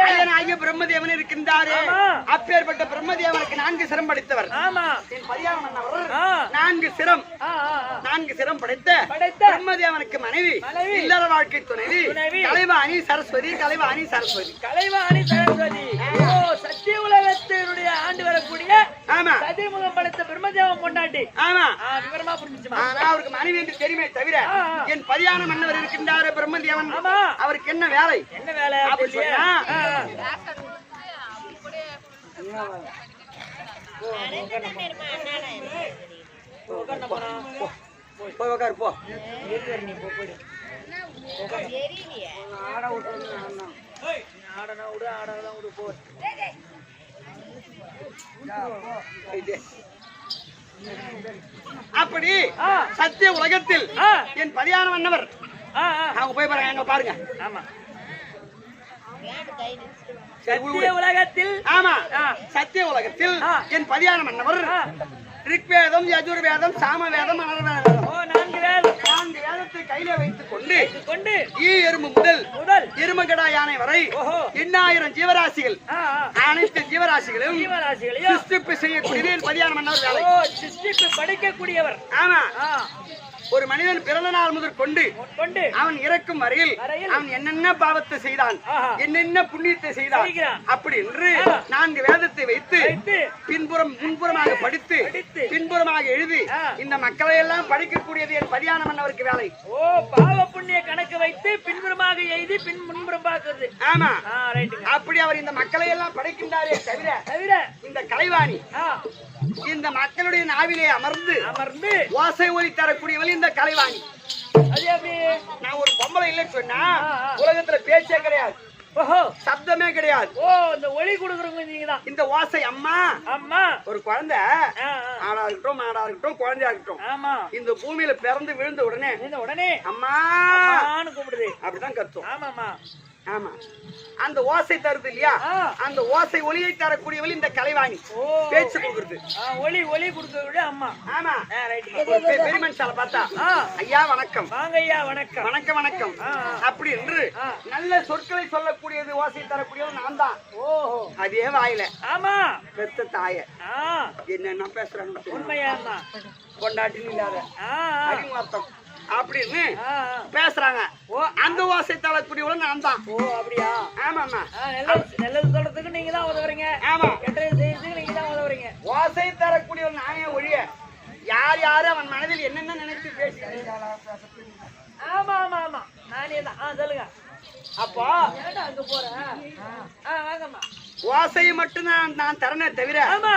S2: ஐயனாகிய பிரம்மதேவன் இருக்கின்றாரே.
S3: ஆமா.
S2: அப்பேற்பட்ட பிரம்மதேவனுக்கு 4 சிரம் படைத்தவர்.
S3: ஆமா.
S2: என் பரியாரம் மன்னவர்
S3: ஆ.
S2: 4 சிரம்
S3: ஆ, ஆ, ஆ.
S2: 4 சிரம் படைத்த
S3: படைத்த
S2: பிரம்மதேவனுக்கு மனைவி
S3: மனைவி.
S2: இல்லற வாழ்க்கை துணைவி
S3: துணைவி.
S2: கலைவாணி சரஸ்வதி கலைவாணி சரஸ்வதி.
S3: கலைவாணி சரஸ்வதி. ஓ, சத்திய உலகத்தினுடைய ஆண்டு வரக்கூடிய
S2: ஆமா
S3: சதிமுகம் படைத்த பிரம்மதேவன் கொண்டாட்டி.
S2: ஆமா.
S3: விவரமா புரிஞ்சுச்சுமா.
S2: ஆனா அவருக்கு மனைவி என்று தெரியுமே தவிர
S3: ஆ, ஆ.
S2: என் பரியான மன்னவர் இருக்கின்றாரு பிரம்மதேவன்.
S3: ஆமா.
S2: அவருக்கு என்ன வேலை?
S3: என்ன வேலை
S2: அப்படி
S3: அப்படியே?
S2: சொன்னா, போய் உட்காரு போ.
S3: ஆடனா விடு, ஆடனா விடு, போ.
S2: அப்படி
S3: ஆ.
S2: சத்திய உலகத்தில்
S3: ஆ.
S2: என் பரியான மன்னவர்
S3: ஆ, ஆ.
S2: அவங்க போய் பாருங்க, அங்க பாருங்க.
S3: ஆமா.
S2: சரி, விடு,
S3: சத்திய
S2: விடு.
S3: உலகத்தில்
S2: ஆமா
S3: ஆ.
S2: சத்திய உலகத்தில்
S3: ஆ.
S2: என் பரியான மன்னவர்
S3: ஆ.
S2: ரிக்வேதம் யஜுர்வேதம் சாமவேதம் அனர்வேதம்
S3: ஓ, 4 வேதம்
S2: 4 வேதத்தை கையில வைத்துக் கொண்டு
S3: கொண்டு
S2: எறும்பு முதல்
S3: முதல்
S2: எருமகடா யானை வரை
S3: ஓஹோ.
S2: 8000 ஜீவராசிகள்
S3: ஆ, ஆ.
S2: அனைத்து ஜீவராசிகளும்
S3: ஜீவராசிகளையும்
S2: சிருஷ்டிப்பு செய்யக்கூடியது என் பரியான மன்னவர் வேலை.
S3: ஓ, சிருஷ்டிப்பு படைக்கக்கூடியவர்.
S2: ஆமா.
S3: ஆ.
S2: ஒரு மனிதன் பிறந்த நாள் முதல் கொண்டு
S3: கொண்டு
S2: அவன் இறக்கும் வரையில்
S3: வரையில்
S2: அவன் என்னென்ன பாவத்தை செய்தான்,
S3: ஆஹா.
S2: என்னென்ன புண்ணியத்தை செய்தான்
S3: செய்கிறான்.
S2: அப்படி என்று
S3: ஆ.
S2: 4 வேதத்தை வைத்து
S3: வைத்து
S2: பின்புறம் முன்புறமாக படித்து
S3: படித்து
S2: பின்புறமாக எழுதி
S3: ஆ.
S2: இந்த மக்களை எல்லாம் படிக்கக்கூடியது என் பரியான மன்னவருக்கு வேலை.
S3: ஓ, பாவ புண்ணிய கணக்கு வைத்து பின்புறமாக எழுதி முன்புறம் பார்க்கிறது.
S2: ஆமா.
S3: ஆ, ரைட்டுங்க.
S2: அப்படி அவர் இந்த மக்களை எல்லாம் படைக்கின்றாரே தவிர
S3: தவிர
S2: இந்த கலைவாணி
S3: ஆ,
S2: இந்த மக்களுடைய நாவிலே அமர்ந்து
S3: அமர்ந்து
S2: ஓசை ஒலி தரக்கூடியவள் இந்த கலைவாணி.
S3: அது எப்படி?
S2: நான் ஒரு பொம்பளை இல்லைன்னு சொன்னா
S3: ஆ, ஆ.
S2: உலகத்துல பேச்சே கிடையாது,
S3: ஓஹோ.
S2: சப்தமே கிடையாது.
S3: ஓ, இந்த ஒளி கொடுக்குறவங்க நீங்கதான்.
S2: இந்த ஓசை அம்மா
S3: அம்மா.
S2: ஒரு குழந்தை
S3: ஆ, ஆ.
S2: ஆடா இருக்கட்டும் மாடா இருக்கட்டும் குழந்தையா இருக்கட்டும்
S3: ஆமா.
S2: இந்த பூமியில பிறந்து விழுந்த உடனே
S3: இந்த உடனே
S2: அம்மா
S3: அம்மான்னு கூப்பிடுது.
S2: அப்படிதான் கத்தும்.
S3: ஆமாமா.
S2: ஆமா. அந்த ஓசை தருது இல்லையா,
S3: ஆ.
S2: அந்த ஓசை ஒலியை தரக்கூடியவள் இந்த கலைவாணி.
S3: ஓ,
S2: பேச்சு கொடுக்குறது.
S3: ஒளி கொடுக்க விட அம்மா.
S2: ஆமா.
S3: ஆ, ரைட்டுங்க.
S2: ஒரு பெரிய மனுஷால பார்த்தா
S3: ஆ.
S2: ஐயா வணக்கம்
S3: வாங்க ஐயா, வணக்கம்.
S2: வணக்கம் வணக்கம்
S3: ஆ, ஆ.
S2: அப்படி என்று
S3: ஆ.
S2: நல்ல சொற்களை சொல்லக்கூடியது ஓசை தரக்கூடியவன் நான் தான்.
S3: ஓஹோ.
S2: அதே வாயில
S3: ஆமா.
S2: பெத்த தாய
S3: ஆ,
S2: என்னென்ன பேசுறாங்க
S3: உண்மையாமா.
S2: கொண்டாட்டின்னு இல்லாத
S3: ஆ, ஆ.
S2: அடிமத்தம் அப்படின்னு
S3: ஆ, ஆ.
S2: பேசுறாங்க. ஓ, அந்த ஓசை தரக்கூடியவன் நான் தான்.
S3: ஓ, அப்படியா?
S2: ஆமாமா.
S3: நல்லது சொல்றதுக்கு நீங்க தான் உதவுறீங்க.
S2: ஆமா.
S3: கெட்டது செய்யறதுக்கு நீங்க தான் உதவுறீங்க.
S2: ஓசை தரக்கூடியவன் நானே ஒழிய யார் யாரு அவன் மனதில் என்னென்ன நினைத்து பேசுகிறாங்க.
S3: ஆமா ஆமா ஆமா, நானே தான். ஆ, சொல்லுங்க.
S2: அப்போ
S3: ஏன்டா அங்க போறேன்? வாங்கம்மா.
S2: ஓசையை மட்டும் நான் தரனே தவிர
S3: ஆமா.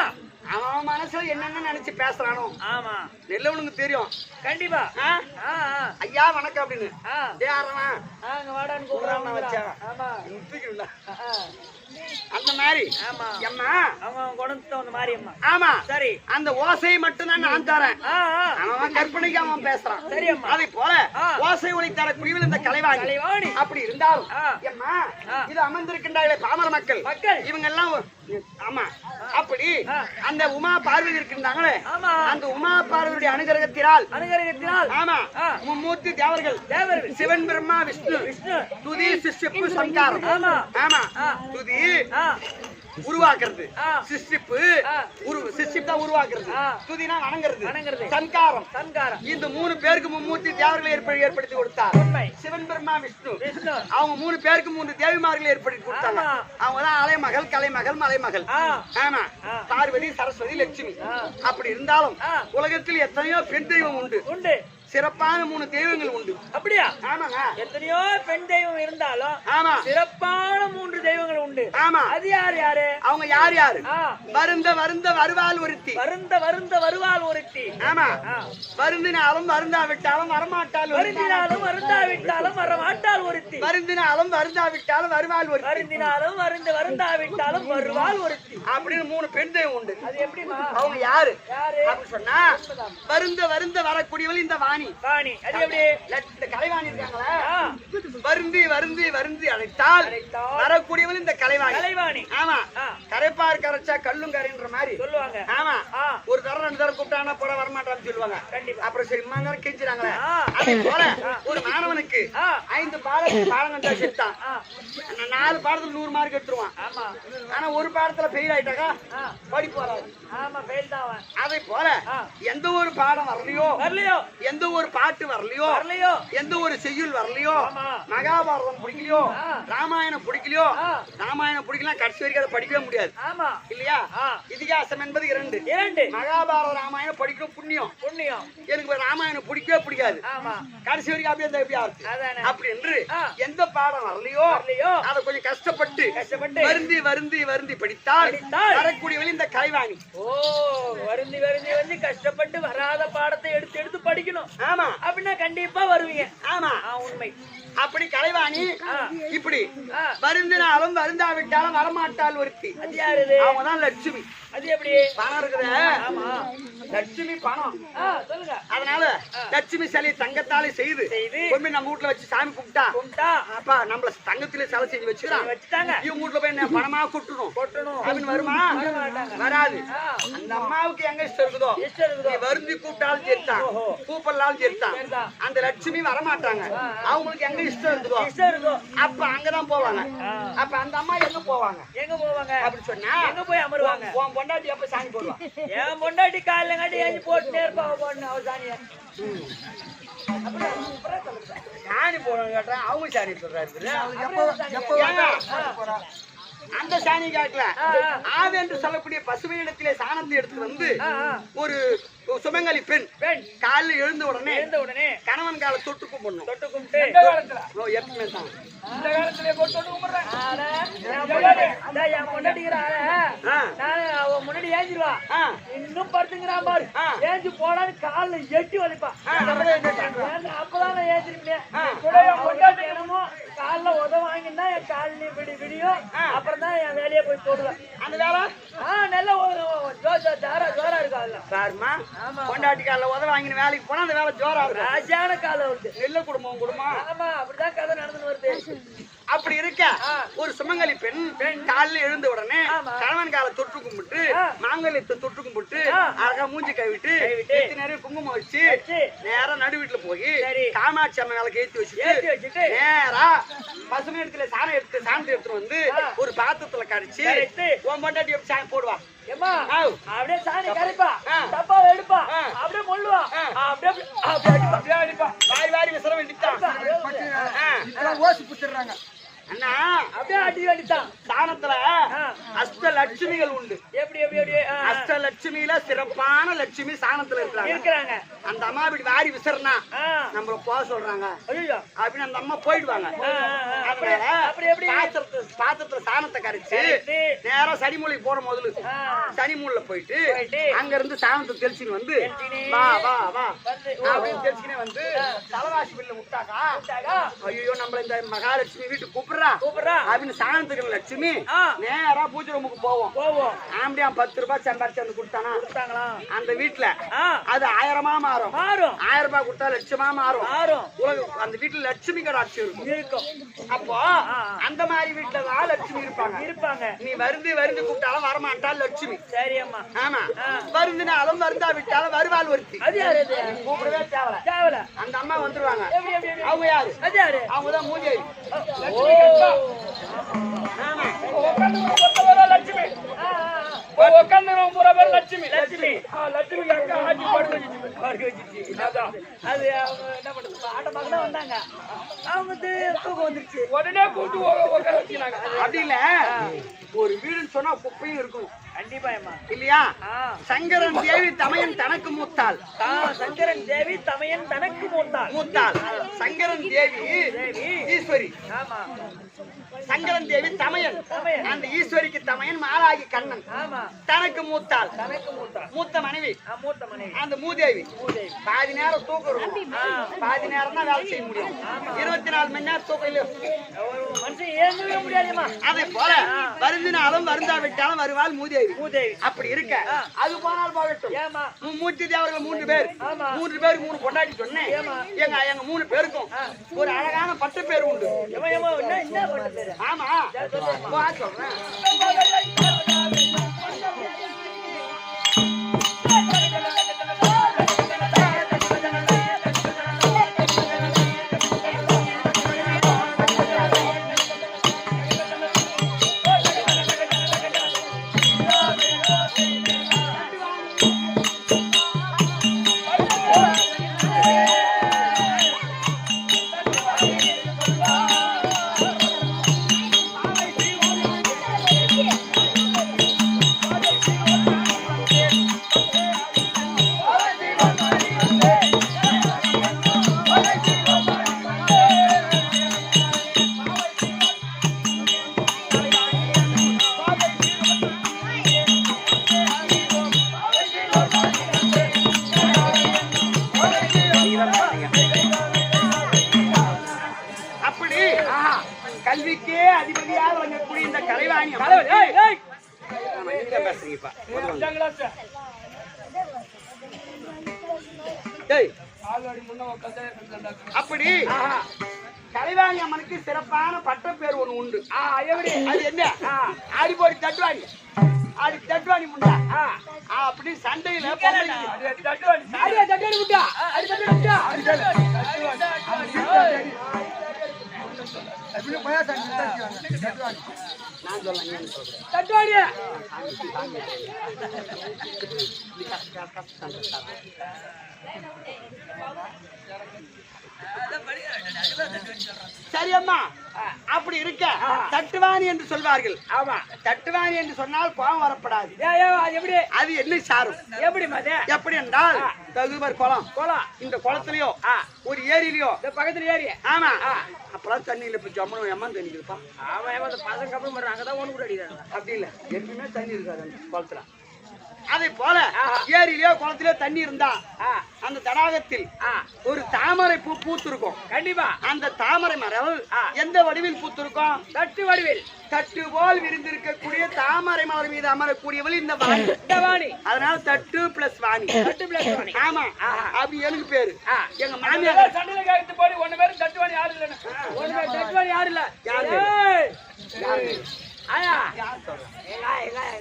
S2: அவன் மனசுல என்னென்ன நினைச்சு பேசுறானோ
S3: ஆமா,
S2: நெல்லவனுக்கு தெரியும்.
S3: கண்டிப்பா.
S2: ஆ?
S3: ஆ, ஆ.
S2: ஐயா வணக்கம் அப்படின்னு
S3: ஆ,
S2: யாரவா
S3: அங்க வாடான்னு
S2: கூப்பிடுறான்
S3: கூப்பிடுறாங்க.
S2: வச்சேன்.
S3: ஆமா.
S2: முத்துக்குல்ல.
S3: ஆ, ஆ.
S2: அந்த மாதிரி
S3: ஆமா.
S2: அம்மா.
S3: அவங்க குணத்தை அந்த மாதிரி அம்மா.
S2: ஆமா.
S3: சரி.
S2: அந்த ஓசையை மட்டும் நான் தரேன்.
S3: ஆ, ஆ.
S2: அவன் கற்பனைக்கு அவன் பேசுறான்.
S3: சரி அம்மா.
S2: அதை போல
S3: ஆ.
S2: ஓசை ஒளி தரக்கூடியவள் இந்த கலைவாணி.
S3: கலைவாணி.
S2: அப்படி இருந்தாலும்
S3: ஆ.
S2: அம்மா
S3: ஆ.
S2: இது அமர்ந்திருக்கின்றார்களே பாமர மக்கள்
S3: மக்கள்.
S2: இவங்க எல்லாம் ஆமா. அப்படி
S3: ஆ.
S2: அந்த உமா பார்வதி இருக்கின்றாங்களே
S3: ஆமா.
S2: அந்த உமா பார்வதியுடைய அனுகிரகத்தினால்
S3: அனுகிரகத்தினால்
S2: ஆமா
S3: ஆ.
S2: மும்மூர்த்தி தேவர்கள்
S3: தேவர்கள்
S2: சிவன் பிரம்மா விஷ்ணு
S3: விஷ்ணு
S2: துதி சிஷ்டிப்பு சங்காரம்.
S3: ஆமா.
S2: ஆமா.
S3: ஆ.
S2: துதி
S3: ஆ,
S2: உருவாக்குறது,
S3: ஆ.
S2: சிஷ்டிப்பு
S3: ஆ.
S2: சிஷ்டிப்பு தான் உருவாக்குறது,
S3: ஆ.
S2: துதினா வணங்குறது,
S3: வணங்குறது.
S2: சங்காரம்.
S3: சங்காரம்.
S2: இந்த 3 பேருக்கு மும்மூர்த்தி தேவர்களை ஏற்படுத்தி கொடுத்தார்.
S3: உண்மை.
S2: சிவன் பிரம்மா விஷ்ணு
S3: விஷ்ணு.
S2: அவங்க 3 பேருக்கு 3 தேவிமார்களை ஏற்படுத்தி கொடுத்தாங்க.
S3: ஆமா.
S2: அவங்க தான் அலைமகள் கலைமகள் மலைமகள்.
S3: ஆ.
S2: ஆமா.
S3: ஆ.
S2: பார்வதி சரஸ்வதி லட்சுமி.
S3: ஆ.
S2: அப்படி இருந்தாலும்
S3: ஆ.
S2: உலகத்தில் எத்தனையோ பெண் தெய்வம் உண்டு,
S3: உண்டு.
S2: சிறப்பான 3 தெய்வங்கள் உண்டு.
S3: அப்படியா?
S2: ஆமாங்க.
S3: எத்தனையோ பெண் தெய்வம் இருந்தாலும்
S2: ஆமா.
S3: சிறப்பான 3 தெய்வங்கள் உண்டு.
S2: ஆமா.
S3: அது யாரு யாரு?
S2: அவங்க யார் யாரு?
S3: ஆ.
S2: வருந்த வருந்த வருவாள் ஒருத்தி.
S3: வருந்த வருந்த வருவாள் ஒருத்தி.
S2: ஆமா.
S3: ஆ.
S2: வருந்தினாலும் வருந்தாவிட்டாலும் வரமாட்டாள் ஒருத்தி.
S3: வருந்தினாலும் வருந்தாவிட்டாலும் வரமாட்டாள் ஒருத்தி.
S2: வருந்தினாலும் வருந்தாவிட்டாலும் வருவாள் ஒருத்தி.
S3: வருந்தினாலும் வருந்தாவிட்டாலும் வருவாள் ஒருத்தி.
S2: அப்படின்னு 3 பெண் தெய்வம் உண்டு.
S3: அது எப்படிமா?
S2: அவங்க யாரு
S3: யாரு?
S2: அப்படின்னு சொன்னா வருந்த வருந்த வரக்கூடியவள் இந்த வாணி. வாணி
S4: அது எப்படி
S2: இந்த கலைவாணி இருக்காங்களா
S4: ஆ,
S2: வருந்தி வருந்தி வருந்தி அழைத்தால் வரக்கூடியவள் இந்த கலைவாணி
S4: கலைவாணி
S2: ஆமா
S4: ஆ.
S2: கரைப்பார் கரைச்சா கல்லும் கரைன்ற மாதிரி
S4: சொல்லுவாங்க
S2: ஆமா
S4: ஆ.
S2: ஒரு தரம் 2 தரம் கூப்பிட்டானா போட வரமாட்டான்னு சொல்லுவாங்க
S4: கண்டிப்பா.
S2: அப்புறம் சரி இம்மா நேரம் கெஞ்சுறாங்களே
S4: ஆ.
S2: அதே போல ஒரு மாணவனுக்கு
S4: ஆ.
S2: 5 பாடம் கண்டா செத்தான்
S4: ஆ,
S2: 4 பாடத்துல 100 மார்க் எடுத்துருவான்
S4: ஆமா
S2: ஆனா ஒரு பாடத்துல ஃபெயில் ஆயிட்டாக்கா
S4: ஆ,
S2: படிப்பு வராது
S4: ஆமா ஃபெயில் தான் அவன்.
S2: அதே போல
S4: ஆ.
S2: எந்த ஒரு பாடம் வரலையோ
S4: வரலையோ
S2: எந்த ஒரு பாட்டு வரலையோ
S4: வரலையோ
S2: எந்த ஒரு செய்யுள் வரலையோ
S4: ஆமா.
S2: மகாபாரதம் பிடிக்கலையோ
S4: ஆ.
S2: ராமாயணம் பிடிக்கலையோ
S4: ஆ.
S2: ராமாயணம் பிடிக்கலாம் கடைசி வரைக்கும் அதை படிக்கவே முடியாது
S4: ஆமா
S2: இல்லையா
S4: ஆ.
S2: இதிகாசம் என்பது 2
S4: 2
S2: மகாபாரத ராமாயணம் படிக்கணும் புண்ணியம்
S4: புண்ணியம்
S2: எனக்கு ராமாயணம் பிடிக்கவே பிடிக்காது
S4: ஆமா
S2: கடைசி வரைக்கும் அப்படியே அந்த எப்படியா இருக்கு
S4: அதானே
S2: அப்படி என்று
S4: ஆ.
S2: எந்த பாடம் வரலையோ
S4: வரலையோ
S2: அதை கொஞ்சம் கஷ்டப்பட்டு
S4: கஷ்டப்பட்டு
S2: வருந்தி வருந்தி வருந்தி படித்தால்
S4: படித்தால்
S2: வரக்கூடியவள் இந்த கலைவாணி
S4: ஓ வருந்தி வருந்தி வந்து கஷ்டப்பட்டு வராத பாடத்தை எடுத்து எடுத்து படிக்கணும்
S2: ஆமா
S4: அப்படின்னா கண்டிப்பா வருவீங்க
S2: ஆமா
S4: உண்மை
S2: அப்படி கலைவாணி
S4: ஆ.
S2: இப்படி
S4: ஆ.
S2: வருந்தினாலும் வருந்தாவிட்டாலும் வரமாட்டாள் ஒருத்தி
S4: அது யாரு இது?
S2: அவங்கதான் லட்சுமி
S4: அது எப்படி
S2: பணம் இருக்குது
S4: ஆமா
S2: லட்சுமி பணம்
S4: சொல்லுங்க
S2: அதனால லட்சுமி சிலை தங்கத்தாலே செய்து
S4: செய்து
S2: கொண்டு நம்ம வீட்டுல வச்சு சாமி கும்பிட்டா
S4: கும்பிட்டா
S2: அப்பா நம்மள தங்கத்திலே சிலை செஞ்சு வச்சுக்கிறான்
S4: வச்சுட்டாங்க
S2: இவங்க வீட்டுல போய் என்ன பணமா கொட்டணும்
S4: கொட்டணும்
S2: அப்படின்னு வருமா
S4: வரமாட்டாங்க.
S2: வராது
S4: ஆ.
S2: அந்த அம்மாவுக்கு எங்க இஷ்டம் இருக்குதோ
S4: இஷ்டம் இருக்குதோ?
S2: நீ வருந்தி கூப்பிட்டாலும் சரிதான்
S4: ஓஹோ.
S2: கூப்பிடலாலும் சரிதான்
S4: சரிதான்.
S2: அந்த லட்சுமி வரமாட்டாங்க அவங்களுக்கு எங்க இஷ்டம் இருக்குதோ
S4: இஷ்டம் இருக்கும்
S2: அப்ப அங்கதான் போவாங்க
S4: ஆ.
S2: அப்ப அந்த அம்மா எங்க போவாங்க
S4: எங்க போவாங்க
S2: அப்படி சொன்னா
S4: எங்க போய் அமருவாங்க
S2: உன் பொண்டாட்டி அப்ப சாமி போடுவா
S4: என் பொண்டாட்டி காலைல காட்டி ஏஞ்சி போட்டுட்டே இருப்பா பொண்ணு அவ சாணிய
S2: சாணி போடணும் கேட்டா அவங்க சாணி சொல்றாரு ஏங்க, அந்த சாணி கேட்கல ஆவு என்று சொல்லக்கூடிய பசுமை இடத்திலே சாணத்தை எடுத்து வந்து ஒரு சுமங்கலி பெண் காலைல எழுந்த உடனே
S4: எழுந்த உடனே
S2: கணவன் கால தொட்டு கும்பிடணும்
S4: தொட்டு கும்பிட்டு
S2: ஓ, எப்பவுமே தான்
S3: இந்த காலத்திலே போட்டு கும்பிடுறேன்.
S4: ஆட, என் பொண்டாட்டி, அதான் என் பொண்டாட்டிக்கிற ஆள,
S2: ஆ.
S4: நான் அவ முன்னாடி ஏஞ்சிருவா
S2: ஆ.
S4: இன்னும் படுத்துங்கிறான் பாரு
S2: ஆ.
S4: ஏஞ்சி போடான்னு கால்ல எட்டி வலிப்பா அப்பதான் நான் ஏஞ்சிருப்பேன் தினமும் கால்ல உத வாங்கினா என் கால்ல விடியும் அப்புறம் தான் என் வேலையை போய் போடுவேன்
S2: அந்த வேலை
S4: நல்ல ஜோரா இருக்கு அதுல
S2: பாருமா
S4: ஆமா.
S2: பொண்டாட்டி கால உதவ வாங்கின வேலைக்கு போனா அந்த வேலை ஜோரா இருக்கும்
S4: ராஜான காலம் வருது
S2: நெல்ல குடும்பம்
S4: ஆமா அப்படிதான் கதை நடந்து வருது
S2: அப்படி இருக்க ஒரு சுமங்கலி பெண் காலைல எழுந்த உடனே கணவன் கால தொட்டு கும்பிட்டு மாங்கல்யத்தை தொட்டு கும்பிட்டு அழகா மூஞ்சி கழுவிட்டு நிறைய குங்குமம் வச்சு நேரா நடு வீட்டுல போய் காமாட்சி அம்மன் வேலைக்கு ஏத்தி வச்சுட்டு நேரா பசுமை இடத்துல சாணத்தை எடுத்துட்டு வந்து ஒரு பாத்திரத்துல கரைச்சு உன் பொண்டாட்டி எப்படி சாணி போடுவா
S4: ஏம்மா, அப்படியே சாணி கரைப்பா டப்பா எடுப்பா அப்படியே மொள்ளுவா அப்படியே அடிப்பா
S2: வாரி வாரி விசிற வேண்டித்தான்
S1: ஓசி புடிச்சிடுறாங்க
S2: அண்ணா
S4: அப்படியே அடி வேண்டித்தான்
S2: சாணத்துல அஷ்டலட்சுமிகள் உண்டு
S4: எப்படி எப்படி எப்படி
S2: அஷ்டலட்சுமியில சிறப்பான லட்சுமி சாணத்துல
S4: இருக்கிறாங்க
S2: அந்த அம்மா இப்படி வாரி விசிறனா
S4: ஆ.
S2: நம்மள போக சொல்றாங்க
S4: ஐயோ
S2: அப்படின்னு அந்த அம்மா போயிடுவாங்க அதனால
S4: அப்படி எப்படி
S2: பாத்திரத்துல சாணத்தை கரைச்சு
S4: கரைச்சு.
S2: நேரா சனிமூலைக்கு போற முதல்ல சனிமூலைல போயிட்டு அங்க இருந்து சாணத்தை தெளிச்சுன்னு வந்து வா வா வா அப்படின்னு தெளிச்சுனே வந்து தலைவாசி பில்ல விட்டாக்கா ஐயோ நம்மள இந்த மகாலட்சுமி வீட்டுக்கு கூப்பிடுறா அப்படின்னு சாணத்துக்கு லட்சுமி நேரா பூஜை ரூமுக்கு போவோம் ஆம்படியா 10 ரூபாய் சம்பாரிச்சு வந்து கொடுத்தானா அந்த வீட்டுல அது 1000 மாறும் 1000 ரூபாய் கொடுத்தா லட்சமா மாறும் உலகம் அந்த வீட்டுல லட்சுமி கடாட்சி இருக்கும் அப்போ அந்த மாதிரி வீட்டுலதான் லட்சுமி இருப்பாங்க நீ வருந்து கூப்பிட்டாலும் வரமாட்டா லட்சுமி
S4: சரி அம்மா
S2: ஆமா வருந்தினாலும் வருந்தா விட்டாலும் வருவாள் ஒருத்தி
S4: அது யாரு
S2: கூப்பிடவே தேவல அந்த அம்மா வந்துருவாங்க அவங்க யாரு
S4: அது யாரு
S2: அவங்கதான் மூதேவி ஆமா
S3: லட்சுமி லட்சுமி லட்சுமி லட்சுமி அக்கா ஆட்சி படுக்க வச்சிருச்சு
S4: அது அவங்க என்ன பண்ணுறது ஆட்டமாக தான் வந்தாங்க அவங்க தூக்கம் வந்துருச்சு
S3: உடனே கூப்பிட்டு உட்கார வச்சுனாங்க
S2: அப்படி இல்ல ஒரு வீடுன்னு சொன்னா குப்பையும் இருக்கும்
S4: கண்டிப்பா அம்மா
S2: இல்லையா சங்கரன் தேவி தமையன் தனக்கு மூத்தாள்
S4: சங்கரன் தேவி தமையன் தனக்கு மூத்தாள்
S2: சங்கரன் தேவி ஈஸ்வரி
S4: ஆமா
S2: சங்கரன் தேவி தமையன் அந்த ஈஸ்வரிக்கு தமையன் மாலாகி கண்ணன் தனக்கு மூத்தாள் மூத்த மனைவி அந்த மூதேவி பாதி நேரம் தூக்கம் இருக்கும் பாதி மணி நேரம் தான் வேலை செய்ய முடியும். 24 மணி நேரம் தூக்கம் இல்லையோ
S4: மனுஷன் ஏங்கவே முடியாதுமா.
S2: அதே போல வருந்தினாலும் வருந்தாவிட்டாலும் வருவாள் மூதேவி. அப்படி இருக்க அது போனால் போகட்டும்.
S4: ஏமா
S2: மூர்த்தி தேவர்கள் 3 பேர், 3 பேருக்கு 3 பொண்டாட்டி சொன்னேன். எங்க 3 பேருக்கும் ஒரு அழகான பட்ட பேர் உண்டு.
S4: என்ன பண்ண பேரு?
S2: ஆமா சொல்றேன். அப்படி கல்விக்கே அதிபதியாக வழங்கக்கூடிய இந்த கலைவாணி பேசுறீங்கப்பா. அப்படி கலைவாணி அம்மனுக்கு சிறப்பான பட்ட பேர் ஒண்ணு உண்டு. அது என்ன? ஆடிப்போடி தட்டுவாணி, ஆடி தட்டுவாணி முண்டா. அப்படி சண்டையில நான் சொல்றேன். சரி அம்மா, அப்படி இருக்க தட்டுவாணி என்று சொல்வார்கள். ஆமா, தட்டுவாணி என்று சொன்னால் கோபம் வரப்படாது. அது என்ன சாரும்? எப்படி என்றால் தகுபர் குளம், இந்த குளத்திலயோ ஒரு ஏரியிலயோ பக்கத்துல ஏரி. ஆமா, அப்பெல்லாம் தண்ணியில இப்ப ஜம்மனும் எம்மன் தண்ணி இருப்பான். பசங்க அங்கதான் ஒண்ணு கூட அடிக்கிறாங்க. அப்படி இல்ல, எப்பவுமே தண்ணி இருக்காது அந்த குளத்துல. அதே போல ஏரியிலயோ குளத்திலயோ தண்ணி இருந்தா அந்த தடாகத்தில் ஒரு தாமரை பூ பூத்திருக்கும். கண்டிப்பா அந்த தாமரை மரம் எந்த வடிவில் பூத்திருக்கும்? தட்டு வடிவில். தட்டு போல் விரிந்திருக்கக்கூடிய தாமரை மலர் மீது அமரக்கூடியவள் இந்த வாணி. அதனால தட்டு பிளஸ் வாணி. ஆமா, அப்படி எனக்கு பேரு. எங்க மாமியார்
S3: சண்டையில கேட்டு போய் 1 பேரும் தட்டுவாணி யாரு இல்ல, 1 பேர் தட்டுவாணி யாரு இல்ல. ஆயா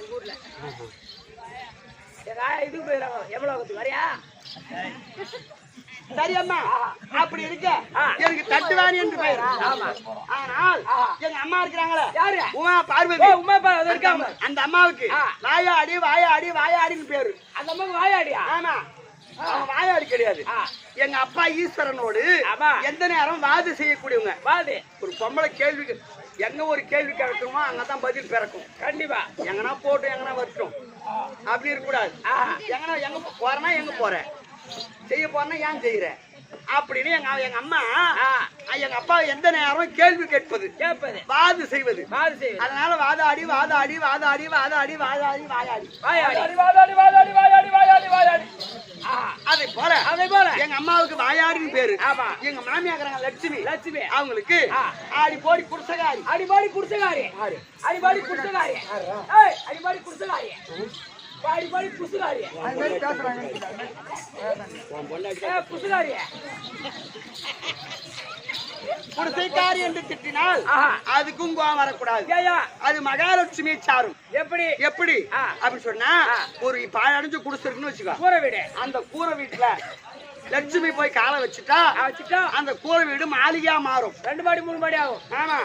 S3: எங்க ஊர்ல இதுக்கு போயிடறாங்க. எவ்வளவு வரையா?
S2: சரி அம்மா, அப்படி இருக்க எனக்கு தட்டுவாணி என்று பெயர். ஆனால் எங்க அம்மா இருக்கிறாங்களே, யாரு? உமா பார்வதி.
S3: உமா பார்வதி இருக்காங்க.
S2: அந்த அம்மாவுக்கு வாயாடி வாயாடி வாயாடின்னு பேரு.
S3: அந்த அம்மாவுக்கு வாயாடியா?
S2: ஆமா, அவங்க வாயாடி கிடையாது. எங்க அப்பா ஈஸ்வரனோடு எந்த நேரம் வாது செய்யக்கூடியவங்க. வாது ஒரு பொம்பளை கேள்விக்கு எங்க ஒரு கேள்வி கேட்கணுமோ அங்கதான் பதில் பிறக்கும். கண்டிப்பா எங்கன்னா போட்டு எங்கன்னா வரட்டும், அப்படி இருக்கக்கூடாது. எங்கன்னா எங்க போறேன்னா எங்க போறேன், செய்ய போறேன்னா ஏன் செய்யற அப்படின்னு எங்க அம்மா எங்க அப்பா எந்த நேரம் கேள்வி கேட்பது, வாது செய்வது. அதனால வாதாடி வாதாடி வாதாடி வாதாடி வாதாடி வாயாடி வாயாடி வாதாடி வாதாடி வாயாடி வாயாடி வாயாடி. அதே போல எங்க அம்மாவுக்கு வாயாடின்னு பேரு. எங்க மாமியாக்குறாங்க லட்சுமி. லட்சுமி அவங்களுக்கு ஆடி போடி குடிசகாரி.
S3: அடிபாடி குடிசகாரி, அடிபாடி குடிசகாரி, அடிபாடி குடிசகாரி, அடிபாடி குடிசகாரி, குடிசகாரி.
S2: குடிசைக்காரி என்று திட்டினால் அதுக்கும் கோவம் வரக்கூடாது. அது மகாலட்சுமி சாரும். எப்படி எப்படி அப்படின்னு சொன்னா, ஒரு பாழடைஞ்சு குடிசை இருக்குன்னு வச்சுக்கோ, கூரை வீடு. அந்த கூரை வீட்டுல லட்சுமி போய் காலை வச்சுட்டா அந்த கூரை வீடு மாளிகையா மாறும். 2 மாடி 3 மாடி ஆகும். ஆமா,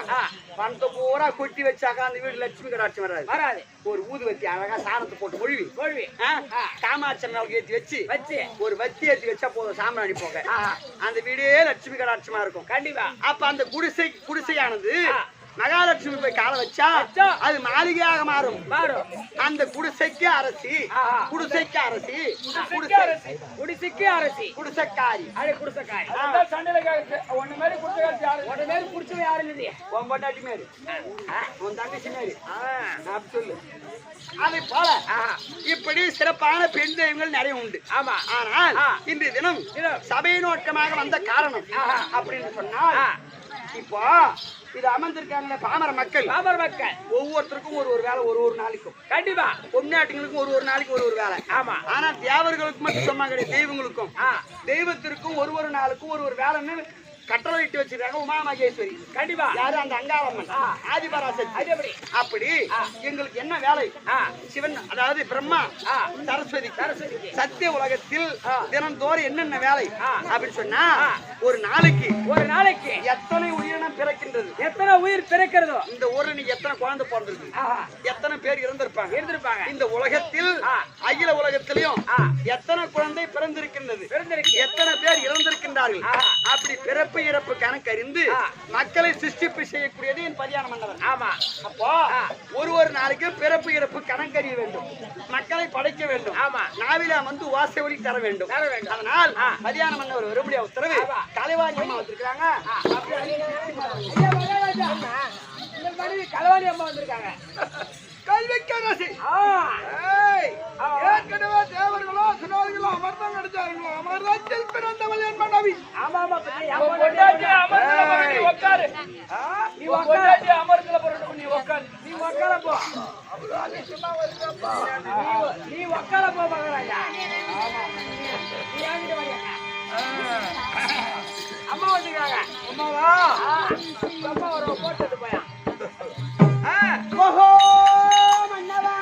S2: பணத்தை பூரா கொட்டி வச்சாக்கா அந்த வீடு லட்சுமி கடாட்சி வராது. ஒரு ஊதுவத்தி அழகா சாணத்தை போட்டு ஒழுவி காமாட்சி நாளுக்கு ஏற்றி வச்சு ஒரு வத்தி ஏற்றி வச்சா போதும், சாம்பிராணி போக அந்த வீடே லட்சுமி கடாட்சியமா இருக்கும். கண்டிப்பா. அப்ப அந்த குடிசையானது மகாலட்சுமி போய் காலை வச்சா அது மாளிகையாக மாறும். அந்த குடிசைக்கு அரசி, குடிசைக்கு அரசி,
S3: குடிசைக்கு அரசி,
S2: குடிசைக்காரி,
S3: குடிசைக்காரி.
S1: சண்டையில ஒண்ணு மாதிரி குடிச்ச
S3: உடனே மேல குடிச்சவன் யாரும் இல்லையே.
S2: உன் பொண்டாட்டி மாரி, உன் தங்கச்சி மாரி அப்படி சொல்லு. அதை போல இப்படி சிறப்பான பெண் தெய்வங்கள் நிறைய உண்டு.
S3: ஆமா.
S2: ஆனால் இன்றைய தினம் சபை நோக்கமாக வந்த காரணம் அப்படின்னு சொன்னால், இப்போ இது அமர்ந்திருக்காங்களே பாமர மக்கள், ஒவ்வொருத்தருக்கும் ஒரு வேலை, ஒரு நாளைக்கும்
S3: கண்டிப்பா
S2: பொன்னாட்டிகளுக்கும் ஒரு நாளைக்கு ஒரு வேலை.
S3: ஆமா.
S2: ஆனா தேவர்களுக்கு மட்டும் சொன்னா கிடையாது, தெய்வங்களுக்கும் தெய்வத்திற்கும் ஒரு நாளுக்கும் ஒரு வேலைன்னு கட்டளை இட்டு வச்சிருக்காங்க. உமா மகேஸ்வரி கண்டிப்பா யாரு அந்த அங்காளம்மன் ஆதிபராசக்தி. அப்படி எங்களுக்கு என்ன வேலை? சிவன் அதாவது பிரம்மா சரஸ்வதி சத்திய உலகத்தில் தினந்தோறும் என்னென்ன வேலை அப்படின்னு சொன்னா, ஒரு நாளைக்கு எத்தனை உயிரினம் பிறக்கின்றது,
S3: எத்தனை உயிர் பிறக்கிறதோ,
S2: இந்த ஊர்ல நீ எத்தனை குழந்தை பிறந்திருக்கு, எத்தனை பேர் இருந்திருப்பாங்க, இந்த உலகத்தில் அகில உலகத்திலையும் எத்தனை குழந்தை பிறந்திருக்கின்றது, எத்தனை பேர் இறந்திருக்கின்றார்கள், அப்படி பிறப்பு இறப்பு கணக்கறிந்து மக்களை சிருஷ்டிப்பு செய்யக்கூடியது என் பதியான மன்னவர்.
S3: ஆமா.
S2: அப்போ ஒரு நாளைக்கு பிறப்பு இறப்பு கணக்கறிய வேண்டும், மக்களை படைக்க வேண்டும். ஆமா. நாவில வந்து வாசை ஒளி தர வேண்டும். அதனால் பதியான மன்னவர் வரும்படியா உத்தரவு கலைவாணி அம்மா வந்திருக்காங்க.
S3: கலைவாணி அம்மா வந்திருக்காங்க.
S1: ஏற்கனவே தேவர்களோ சுனாதிகளோ அமர்தான் கிடைச்சார்களோ, அமர்ராஜ்யத்தில் பிறந்தவள் என் மனைவி.
S3: ஆமா ஆமா.
S1: உட்காரு,
S3: நீ உட்காரு, அமர்ந்தல போறோம், நீ உட்காரு, நீ உட்கார போ, நீ உட்கார போ மகராஜா. நீ ஏங்கிட்ட வரியா? அம்மா வந்துருக்காங்க.
S1: அம்மாவா?
S3: அம்மா ஒரு போட்டு போயா.
S2: ஓஹோ மன்னவா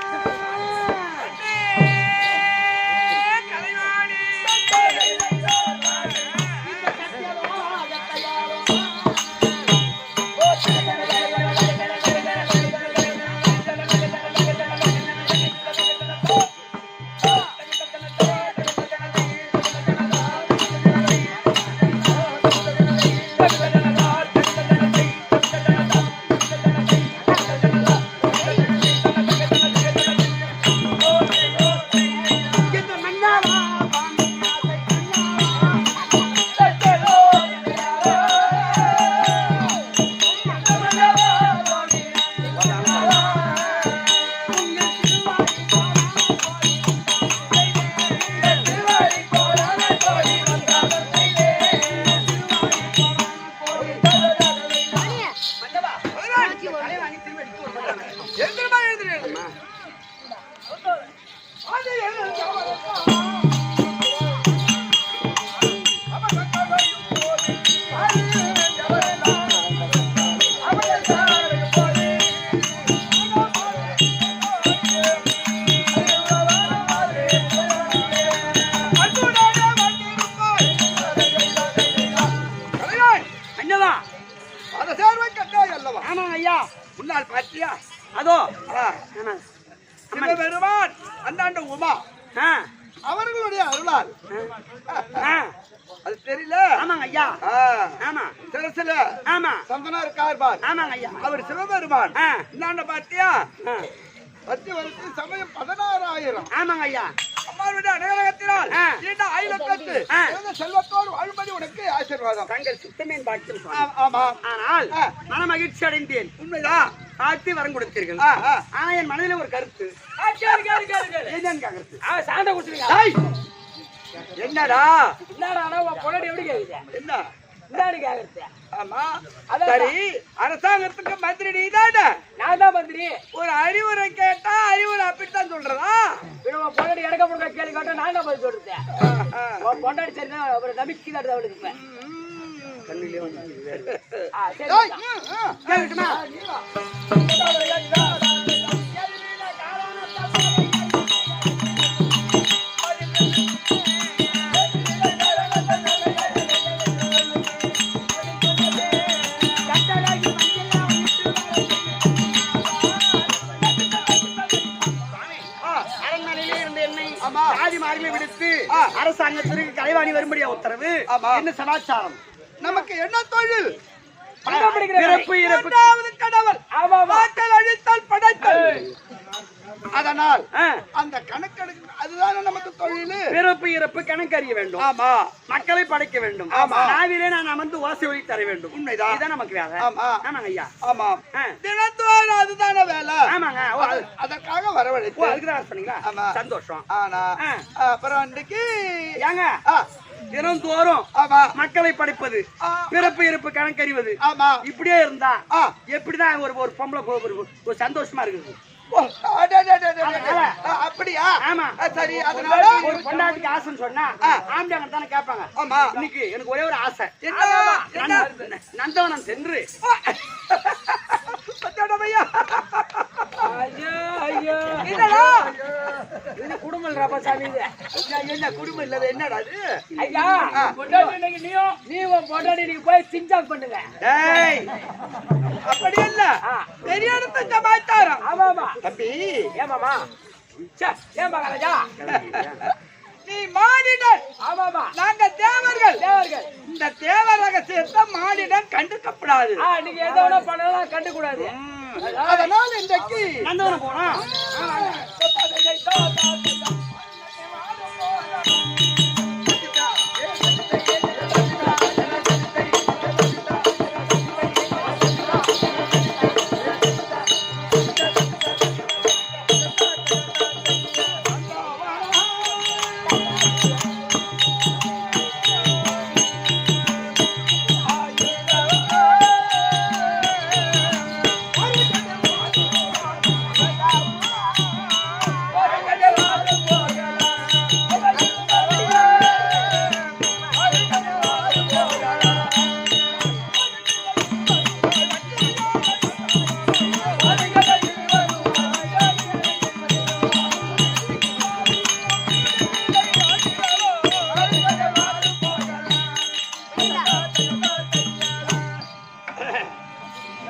S2: முன்னாள் பாத்தியா அதோ
S1: சிவபெருமான் அந்தாண்ட உமா அவர்களுடைய அருளால் அது தெரியல.
S2: ஆமாங்க ஐயா. ஆமா
S1: சில
S2: ஆமா
S1: சந்தனா இருக்கார் பார்.
S2: ஆமாங்க ஐயா.
S1: அவர் சிவபெருமான் இந்தாண்ட பாத்தியா 10 வருஷம் சமயம் 16,000.
S2: ஆமாங்க ஐயா.
S1: அம்மாவுடைய அனுகிரகத்தினால் நீண்ட ஆயுளத்து செல்வத்தோடு வாழும்படி உனக்கு ஆசீர்வாதம்.
S2: தங்கள் சுத்தமேன் பாக்கியம்.
S1: ஆமா.
S2: ஆனால் மன மகிழ்ச்சி அடைந்தேன்.
S1: உண்மைதான்.
S2: ஆட்சி வரம் கொடுத்தீர்கள். ஆனா என் மனதில் ஒரு கருத்து.
S3: சாண்ட குடுத்துருங்க.
S1: என்னடா
S3: என்னடா உன் பொண்ணு எப்படி கேக்குது?
S1: என்ன
S3: என்னன்னு கேக்குறது?
S1: ஆமா சரி, அரசாங்கத்துக்கு மந்திரி நீதானே?
S3: நான் தான் மந்திரி.
S1: ஒரு அறிவுரை கேட்டா அறிவுரை அப்படித்தான் சொல்றதா?
S3: உன் பொண்ணு எடுக்க போடுற கேள்வி கேட்டா நான் தான் பதில் சொல்றேன். உன் பொண்டாடி சரினா ஒரு நம்பிக்கை தான் அவளுக்கு. இப்ப
S2: கண்ணிலே வந்து விடுத்து அரசாங்கத்திற்கு கலைவாணி வரும்படியா உத்தரவு. என்ன சமாச்சாரம்?
S1: நமக்கு என்ன தொழில்?
S2: பிறப்பு இறப்பு
S1: மூன்றாவது கடவுள்
S3: ஆமா
S1: மக்கள் அழித்தல் படைத்தல் அதனால்
S2: ஆ,
S1: அந்த கணக்கெடுக்க அதுதானே நமக்கு தொழில்.
S2: பிறப்பு இறப்பு கணக்கறிய வேண்டும்.
S1: ஆமா
S2: மக்களை படைக்க வேண்டும்.
S1: ஆமா.
S2: நாவிலே நான் அமர்ந்து ஓசை ஒலி தர வேண்டும்.
S1: உண்மைதான்.
S2: இதுதான் நமக்கு வேலை.
S1: ஆமா
S2: ஆமாங்க ஐயா.
S1: ஆமா
S2: ஆ.
S1: தினத்தோறும் அதுதானே வேலை.
S2: ஆமாங்க. ஓ,
S1: அதற்காக
S2: ஓ,
S1: வரவழைத்து
S2: அதுக்குதான் சொன்னீங்களா?
S1: ஆமா.
S2: சந்தோஷம்.
S1: ஆனா
S2: ஆ.
S1: அப்புறம் அன்றைக்கு
S2: ஏங்க
S1: ஆ,
S2: தினந்தோறும்
S1: ஆமா
S2: மக்களை படைப்பது,
S1: ஆ,
S2: பிறப்பு இறப்பு கணக்கறிவது,
S1: ஆமா
S2: இப்படியே இருந்தா
S1: ஆ.
S2: எப்படிதான் ஒரு பொம்பளை ஒரு சந்தோஷமா இருக்குது?
S1: ஓ, அப்படியா?
S2: ஆமா.
S1: சரி அதனால
S2: ஒரு பொண்டாட்டிக்கு ஆசைன்னு சொன்னா ஆம்பியாங்க தானே கேட்பாங்க.
S1: ஆமா.
S2: இன்னைக்கு எனக்கு ஒரே ஒரு ஆசை,
S1: என்ன
S2: நந்தவனம் சென்று
S1: பத்தாடமையா?
S3: ஐயோ ஐயோ
S1: என்னடா
S3: இது குடும்பம் ராமசாமி இது.
S1: என்ன குடும்பம் இல்லாத என்னடா இது?
S3: ஐயா பொண்டாட்டி இன்னைக்கு நீ உன் பொண்டாட்டி நீங்க போய் சிஞ்சாக் பண்ணுங்க.
S1: டேய் அப்படி இல்ல பெரிய இடத்த சமாச்சாரம்.
S3: ஆமாமா
S1: தம்பி
S3: ஏமாமா ஏன் மகாராஜா
S1: நீ மானிடன்
S3: ஆமாமா
S1: நாங்க தேவர்கள்.
S3: தேவர்கள்
S1: இந்த தேவ ரகசியத்தை மானிடன் கண்டுக்கப்படாது.
S3: நீங்க எதை வேணா பண்ணலாம் கண்டுக்கூடாது.
S1: அதனால இன்றைக்கு
S2: நந்தவனம் போனா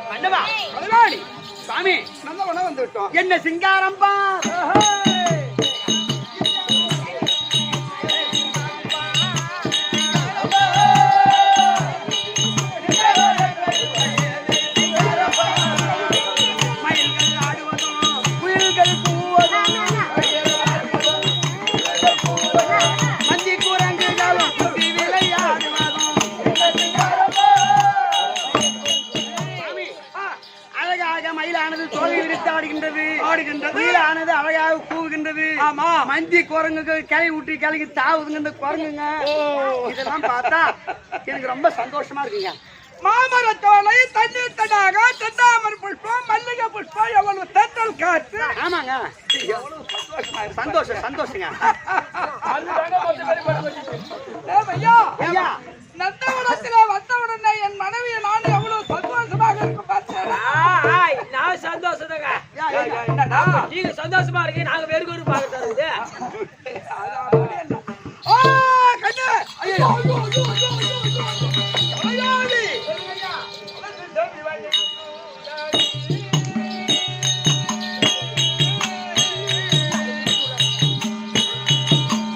S2: மன்னவா, முதலாளி, சாமி,
S1: நந்தவனம் வந்து விட்டோம்.
S2: என்ன சிங்காரம் பா. மயில்கள் ஆடுவதும் குயில்கள் கூவதும் மந்தி குரங்குகளும் குத்தி விளையாடுவதும் சாமி, அழகாக மயிலானது தோகை விரித்து ஆடுகின்றது. மயிலானது அழகாக கூவுகின்றது.
S1: ஆமா.
S2: மந்தி குரங்குகள் கிளை ஊட்டி கிளைக்கு தாவுதுங்க இந்த குரங்குங்க. இதெல்லாம் பார்த்தா எனக்கு ரொம்ப சந்தோஷமா இருக்குங்க.
S1: மாமரத்தோலை தண்ணீர் தடாக செந்தாமரை புஷ்பம் மல்லிகை புஷ்பம் எவ்வளவு தென்றல் காற்று.
S2: ஆமாங்க, சந்தோஷம் சந்தோஷங்க.
S1: ஐயா
S2: ஐயா,
S1: நந்தவனத்திலே வந்தவுடனே என் மனைவியை நான் எவ்வளவு சந்தோஷமாக இருக்கும் பார்த்தேனா?
S3: நான் சந்தோஷதாங்க.
S1: என்னடா
S3: நீங்க சந்தோஷமா இருக்கீங்க, நாங்க வெறும் ஒரு பார்க்க தருது.
S1: ஆ கண்ணு ஐயோ ஐயோ ஐயோ ஐயோடி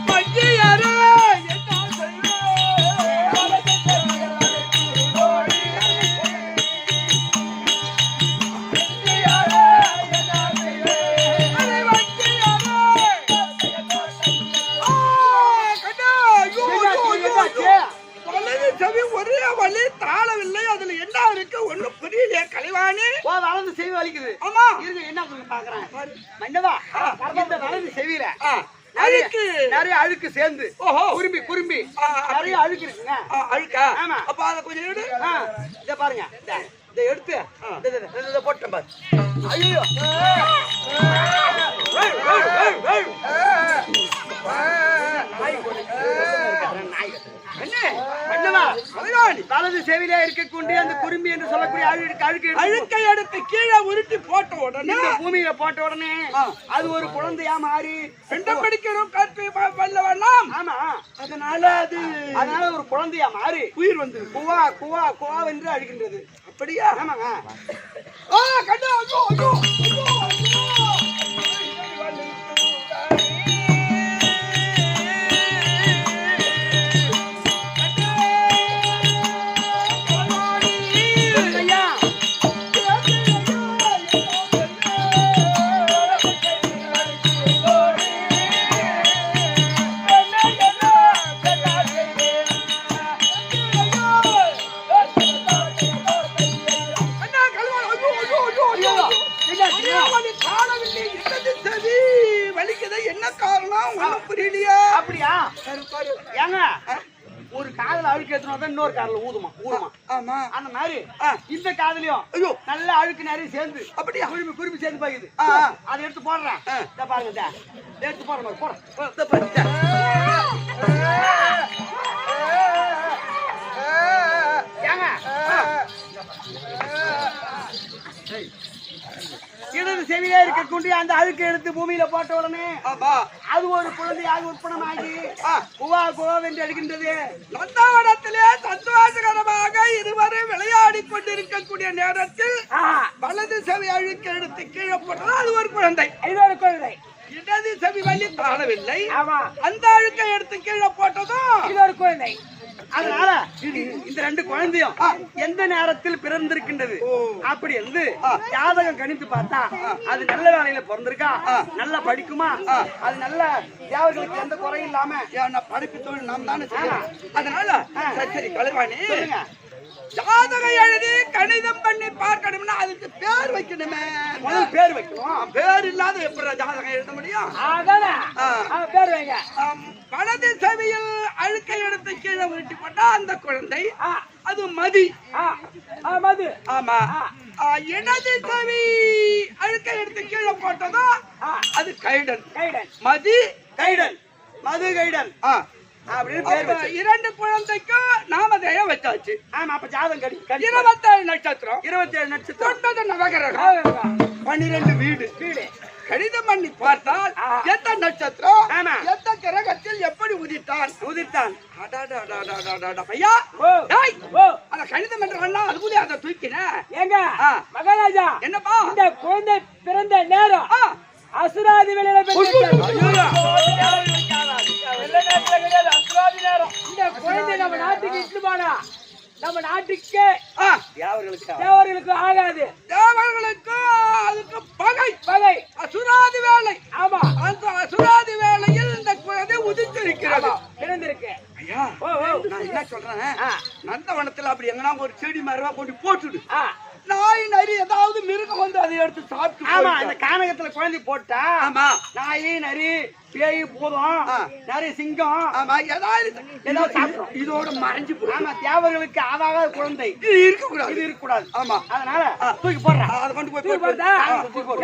S1: மத்தியரே என்ன ஒரே வழி தாளவில்லை. அதுல என்ன இருக்கு ஒண்ணும் புரியலையே கலைவாணி.
S2: வளர்ந்து செவி வலிக்குது.
S1: ஆமா
S2: இருங்க, என்ன சொல்லி பாக்குறேன். மன்னவா, இந்த வளர்ந்து செவியில
S1: அழுக்கு
S2: நிறைய அழுக்கு சேர்ந்து
S1: ஓஹோ
S2: குறும்பி குறும்பி நிறைய அழுக்கு இருக்குங்க.
S1: அழுக்கா?
S2: ஆமா.
S1: அப்ப அதை கொஞ்சம் எடு.
S2: இத பாருங்க, இத எடுத்து இத போட்டேன் பாரு. ஐயோ, வலது செவிலே இருக்கக்கூடிய அந்த குறும்பி என்று சொல்லக்கூடிய
S1: அழுக்கை எடுத்து கீழே உருட்டி போட்ட உடனே
S2: பூமியில போட்ட உடனே அது ஒரு குழந்தையா மாறி
S1: ரெண்டும் படிக்கிறோம் கற்பி வல்ல வேண்டாம்.
S2: ஆமா,
S1: அதனால
S2: ஒரு குழந்தையா மாறி
S1: உயிர் வந்து
S2: குவா குவா குவா என்று அழுகின்றது.
S1: அப்படியா?
S2: ஆமாங்க.
S1: கண்ணா ஐயோ ஐயோ ஐயோ ஐயோ ஒண்ணும் புரியலையா?
S2: அப்படியா?
S1: பாரு, பாரு.
S2: ஏங்க ஒரு காதுல அழுக்கு ஏத்தணும் தான் இன்னொரு காதுல ஊதுமா.
S1: ஆமா.
S2: அந்த மாதிரி இந்த காதுலயும்
S1: ஐயோ,
S2: நல்ல அழுக்கு நிறைய சேர்ந்து
S1: அப்படியா?
S2: குருவி சேர்ந்து பாக்குது. அதை எடுத்து போடுறேன். இத பாருங்க இத. எடுத்து போடுறேன். போடுறேன்.
S1: இத பாரு, இத.
S2: ஏங்க இடது செவியிலே இருக்கக்கூடிய அந்த அழுக்கு எடுத்து பூமியில போட்ட உடனே
S1: ஆமா,
S2: அது ஒரு குழந்தையாக உற்பணமாகி குவா குவா என்று அடிக்கின்றது.
S1: நந்தவனத்திலே சந்தோஷகரமாக இருவரும் விளையாடி கொண்டிருக்கக்கூடிய நேரத்தில் வலது செவி அழுக்கு எடுத்து கீழே போட்டது அது ஒரு குழந்தை.
S3: இது ஒரு குழந்தை.
S1: இடது செவி வலி தாழவில்லை.
S3: ஆமா,
S1: அந்த அழுக்கை எடுத்து கீழே போட்டதும்
S3: இது ஒரு குழந்தை.
S2: அதனால இந்த ரெண்டு குழந்தையும் எந்த நேரத்தில் பிறந்திருக்கின்றது அப்படி இருந்து ஜாதகம் கணித்து பார்த்தா அது நல்ல வேலையில பிறந்திருக்கா, நல்லா படிக்குமா, அது நல்ல தேவர்களுக்கு எந்த குறையும் இல்லாம
S1: படிப்பு தொழில் நாம் தானே செய்யலாம். அதனால சரி கலைவாணி
S2: சொல்லுங்க.
S1: ஜாதகம் எழுதி கணிதம் பண்ணி பார்க்கணும்னா அதுக்கு பேர் வைக்கணுமே.
S2: முதல் பேர் வைக்கணும்.
S1: பேர் இல்லாத எப்படி ஜாதகம் எழுத முடியும்?
S3: அதானே பேர் வைங்க.
S1: வலது செவியில் அழுக்கை எடுத்து கீழே உருட்டி போட்டா அந்த குழந்தை அது மதி.
S3: மது.
S1: ஆமா. இடது செவி அழுக்கை எடுத்து கீழே போட்டதோ அது கைடன். மதி கைடன்.
S2: மது கைடன் அப்படின்னு பேர் வச்சு
S1: இரண்டு குழந்தைக்கும் நாமதேயம் வச்சாச்சு.
S2: ஆமா. அப்ப ஜாதகம்
S1: 27 நட்சத்திரம்,
S2: 27 நட்சத்திரம்,
S1: 9 நவகிரகம், 12 வீடு. கணிதம் பண்ணி பார்த்தால் எந்த நட்சத்திரம் எந்த கிரகத்தில் எப்படி உதித்தான். ஐயா, அந்த கணிதம் என்ற அதுக்குள்ளே அதை தூக்கினேன்.
S3: ஏங்க மகாராஜா,
S1: என்னப்பா
S3: இந்த குழந்தை பிறந்த நேரம் அசுராதி வேளையில இந்த குழந்தை நம்ம நாட்டுக்கு இட்டு போனா நம்ம நாட்டுக்கே தேவர்களுக்கு ஆகாது.
S1: தேவர்களுக்கு அதுக்கு பகை அசுராதி வேலை.
S3: ஆமா,
S1: அந்த அசுராதி வேளையில் இந்த குழந்தை உதித்திருக்கிறது,
S3: பிறந்திருக்கு.
S1: ஐயா. நான் என்ன சொல்றேன், நந்தவனத்துல அப்படி எங்கன்னா ஒரு செடி மரவா கொண்டு போட்டுடு. நாய் நரி ஏதாவது மிருகம் வந்து அதை எடுத்து சாப்பிட்டு.
S2: ஆமா, இந்த கானகத்துல குழந்தை போட்டா
S1: ஆமா
S2: நாய் நரி பேய் பூதம் நரி சிங்கம்
S1: ஆமா ஏதாவது
S2: சாப்பிடும்.
S1: இதோட மறைஞ்சு போய்
S2: ஆமா, தேவர்களுக்கு ஆகாத குழந்தை
S1: இது இருக்கக்கூடாது.
S2: இது இருக்கக்கூடாது.
S1: ஆமா,
S2: அதனால தூக்கி போடுறேன்.
S1: அதை கொண்டு போய்
S3: தூக்கி
S1: போட்டு.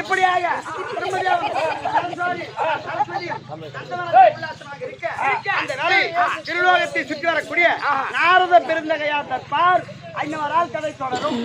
S2: இப்படியாக திருலோகத்தை சுற்றி வரக்கூடிய நாரத பெருந்தகையார் தற்பார் 500 கதை தொடரும்.